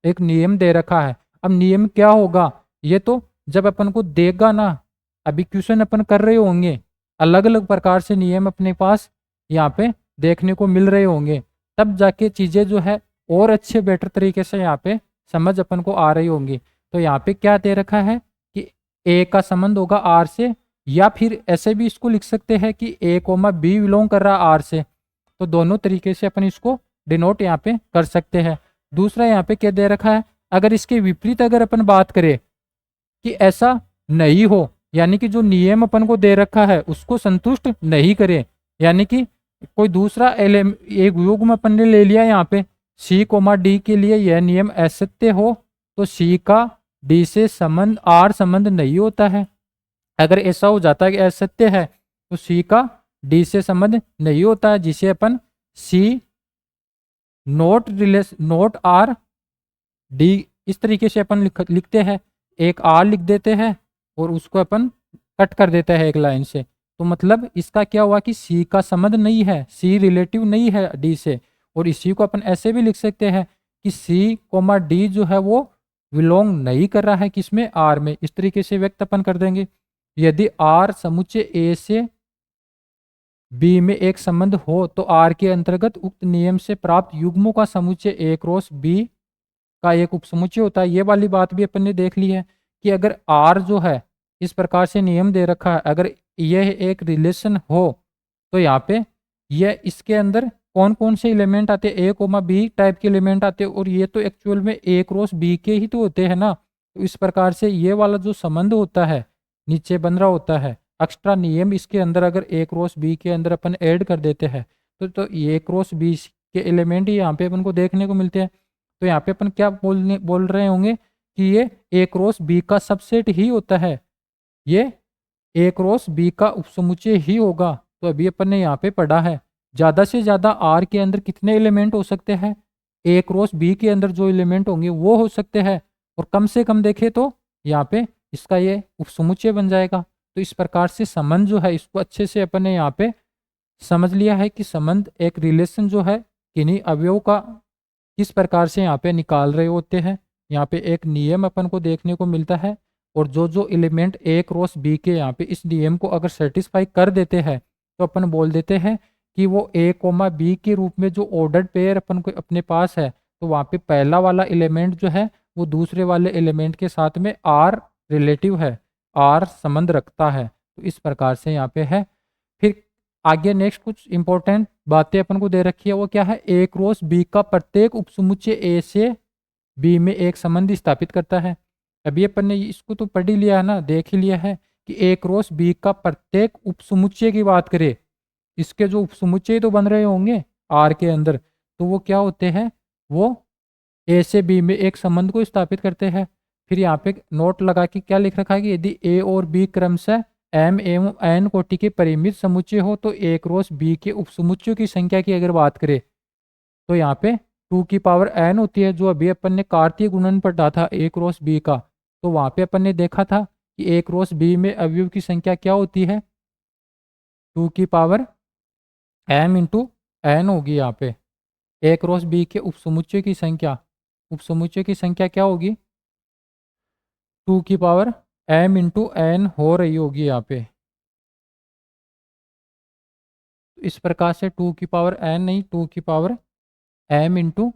एक नियम दे रखा है। अब नियम क्या होगा, ये तो जब अपन को देगा ना, अभी क्वेश्चन अपन कर रहे होंगे, अलग अलग प्रकार से नियम अपने पास यहाँ पे देखने को मिल रहे होंगे, तब जाके चीज़ें जो है और अच्छे बेटर तरीके से यहाँ पे समझ अपन को आ रही होंगी। तो यहाँ पे क्या दे रखा है कि ए का संबंध होगा आर से, या फिर ऐसे भी इसको लिख सकते हैं कि ए कोमा बी बिलोंग कर रहा आर से, तो दोनों तरीके से अपन इसको डिनोट यहाँ पे कर सकते हैं। दूसरा यहाँ पे क्या दे रखा है, अगर इसके विपरीत अगर अपन बात करें कि ऐसा नहीं हो, यानी कि जो नियम अपन को दे रखा है उसको संतुष्ट नहीं करे, यानी कि कोई दूसरा एक युग्म अपन ने ले लिया यहाँ पे सी कोमा डी के लिए यह नियम असत्य हो, तो सी का डी से संबंध आर संबंध नहीं होता है। अगर ऐसा हो जाता है कि असत्य है तो सी का डी से संबंध नहीं होता है, जिसे अपन सी नोट आर डी इस तरीके से अपन लिखते हैं, एक आर लिख देते हैं और उसको अपन कट कर देते हैं एक लाइन से। तो मतलब इसका क्या हुआ कि सी का संबंध नहीं है, सी रिलेटिव नहीं है डी से, और इसी को अपन ऐसे भी लिख सकते हैं कि सी कोमा डी जो है वो बिलोंग नहीं कर रहा है किसमें, आर में। इस तरीके से व्यक्त अपन कर देंगे। यदि आर समुच्चय ए से बी में एक संबंध हो तो आर के अंतर्गत उक्त नियम से प्राप्त युग्मों का समुच्चय ए क्रॉस बी का एक उपसमुच्चय होता है। ये वाली बात भी अपन ने देख ली है कि अगर आर जो है इस प्रकार से नियम दे रखा है, अगर यह एक रिलेशन हो तो यहाँ पे यह इसके अंदर कौन कौन से एलिमेंट आते हैं, ए कोमा बी टाइप के एलिमेंट आते हैं, और ये तो एक्चुअल में ए क्रॉस बी के ही तो होते हैं ना। तो इस प्रकार से ये वाला जो संबंध होता है नीचे बन रहा होता है, एक्स्ट्रा नियम इसके अंदर अगर ए क्रॉस बी के अंदर अपन ऐड कर देते हैं तो ए क्रॉस बी के एलिमेंट ही यहाँ पे अपन को देखने को मिलते हैं। तो यहाँ पे अपन क्या बोल रहे होंगे कि ये ए क्रॉस बी का सबसेट ही होता है, ये ए क्रॉस बी का उपसमुच्चय ही होगा। तो अभी अपन ने यहाँ पे पढ़ा है ज़्यादा से ज़्यादा आर के अंदर कितने एलिमेंट हो सकते हैं, ए क्रॉस बी के अंदर जो एलिमेंट होंगे वो हो सकते हैं, और कम से कम देखें तो यहाँ पे इसका ये उपसमुच्चय बन जाएगा। तो इस प्रकार से संबंध जो है इसको अच्छे से अपन ने यहाँ पे समझ लिया है कि संबंध एक रिलेशन जो है किन्हीं अवयव का किस प्रकार से यहाँ पे निकाल रहे होते हैं। यहाँ पे एक नियम अपन को देखने को मिलता है, और जो जो एलिमेंट ए क्रॉस बी के यहाँ पे इस नियम को अगर सेटिस्फाई कर देते हैं तो अपन बोल देते हैं कि वो ए कोमा बी के रूप में जो ऑर्डर्ड पेयर अपन को अपने पास है, तो वहाँ पे पहला वाला एलिमेंट जो है वो दूसरे वाले एलिमेंट के साथ में आर रिलेटिव है, आर संबंध रखता है। तो इस प्रकार से यहाँ पे है। फिर आगे नेक्स्ट कुछ इंपॉर्टेंट बातें अपन को दे रखी है, वो क्या है, ए क्रॉस बी का प्रत्येक उपसमुच्चय ए से बी में एक संबंध स्थापित करता है। अभी अपन ने इसको तो पढ़ ही लिया है ना, देख ही लिया है कि ए क्रॉस बी का प्रत्येक उपसमुच्चय की बात करें, इसके जो उपसमुच्चय तो बन रहे होंगे आर के अंदर, तो वो क्या होते हैं, वो ए से बी में एक संबंध को स्थापित करते हैं। फिर यहाँ पे नोट लगा के क्या लिख रखा है कि यदि ए और बी क्रमशः एम एवं एन कोटि के परिमित समुच्चय हो तो ए क्रॉस बी के उपसमुच्चयों की संख्या की अगर बात करें तो यहाँ पे 2 की पावर एन होती है, जो अभी अपन ने कार्तीय गुणन पढ़ा था ए क्रॉस बी का। तो वहाँ पे अपन ने देखा था कि ए क्रॉस बी में अवयव की संख्या क्या होती है, 2 की पावर एम इंटू एन होगी। यहाँ पे ए क्रॉस बी के उपसमुच्चय की संख्या क्या होगी, 2 की पावर एम इंटू एन हो रही होगी यहाँ पे। इस प्रकार से 2 की पावर एन नहीं, 2 की पावर एम इंटू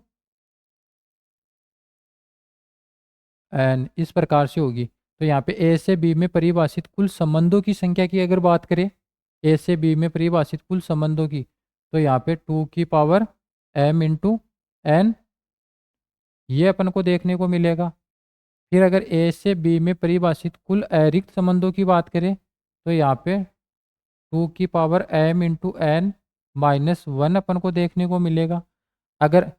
एन इस प्रकार से होगी। तो यहाँ पे ए से बी में परिभाषित कुल संबंधों की संख्या की अगर बात करें, ए से बी में परिभाषित कुल संबंधों की, तो यहाँ पे 2 की पावर एम इंटू एन ये अपन को देखने को मिलेगा। फिर अगर ए से बी में परिभाषित कुल अरिक्त संबंधों की बात करें तो यहाँ पे 2 की power M into N minus 1 अपन को देखने को मिलेगा। अगर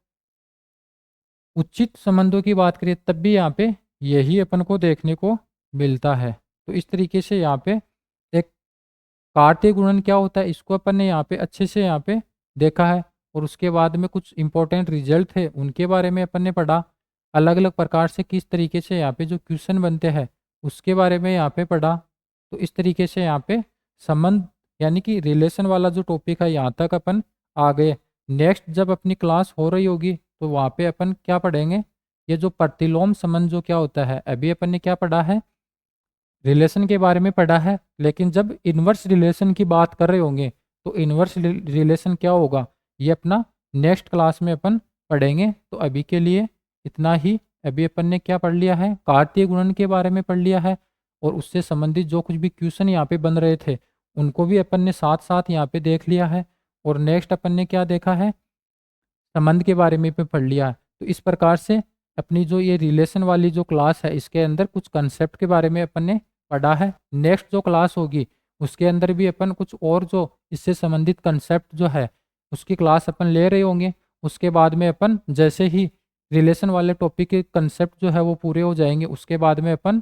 उचित संबंधों की बात करें तब भी यहाँ पे यही अपन को देखने को मिलता है। तो इस तरीके से यहाँ पे एक कार्तीय गुणन क्या होता है इसको अपन ने यहाँ पे अच्छे से यहाँ पे देखा है, और उसके बाद में कुछ इंपॉर्टेंट रिजल्ट थे उनके बारे में अपन ने पढ़ा। अलग अलग प्रकार से किस तरीके से यहाँ पे जो क्वेश्चन बनते हैं उसके बारे में यहाँ पे पढ़ा। तो इस तरीके से यहाँ पे संबंध यानी कि रिलेशन वाला जो टॉपिक है यहाँ तक अपन आ गए। नेक्स्ट जब अपनी क्लास हो रही होगी तो वहाँ पे अपन क्या पढ़ेंगे, ये जो प्रतिलोम संबंध जो क्या होता है, अभी अपन ने क्या पढ़ा है, रिलेशन के बारे में पढ़ा है। लेकिन जब इन्वर्स रिलेशन की बात कर रहे होंगे तो इन्वर्स रिलेशन क्या होगा ये अपना नेक्स्ट क्लास में अपन पढ़ेंगे। तो अभी के लिए इतना ही। अभी अपन ने क्या पढ़ लिया है, कार्तीय गुणन के बारे में पढ़ लिया है, और उससे संबंधित जो कुछ भी क्वेश्चन यहाँ पे बन रहे थे उनको भी अपन ने साथ साथ यहाँ पे देख लिया है। और नेक्स्ट अपन ने क्या देखा है, संबंध के बारे में भी पढ़ लिया है। तो इस प्रकार से अपनी जो ये रिलेशन वाली जो क्लास है इसके अंदर कुछ कंसेप्ट के बारे में अपन ने पढ़ा है। नेक्स्ट जो क्लास होगी उसके अंदर भी अपन कुछ और जो इससे संबंधित कंसेप्ट जो है उसकी क्लास अपन ले रहे होंगे। उसके बाद में अपन जैसे ही रिलेशन वाले टॉपिक के कंसेप्ट जो है वो पूरे हो जाएंगे उसके बाद में अपन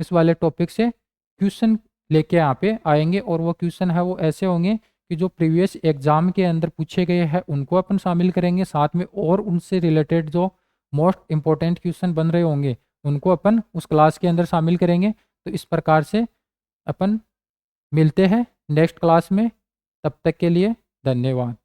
इस वाले टॉपिक से क्वेश्चन लेके यहाँ पे आएंगे, और वो क्वेश्चन है वो ऐसे होंगे कि जो प्रीवियस एग्जाम के अंदर पूछे गए हैं उनको अपन शामिल करेंगे, साथ में और उनसे रिलेटेड जो मोस्ट इंपॉर्टेंट क्वेश्चन बन रहे होंगे उनको अपन उस क्लास के अंदर शामिल करेंगे। तो इस प्रकार से अपन मिलते हैं नेक्स्ट क्लास में। तब तक के लिए धन्यवाद।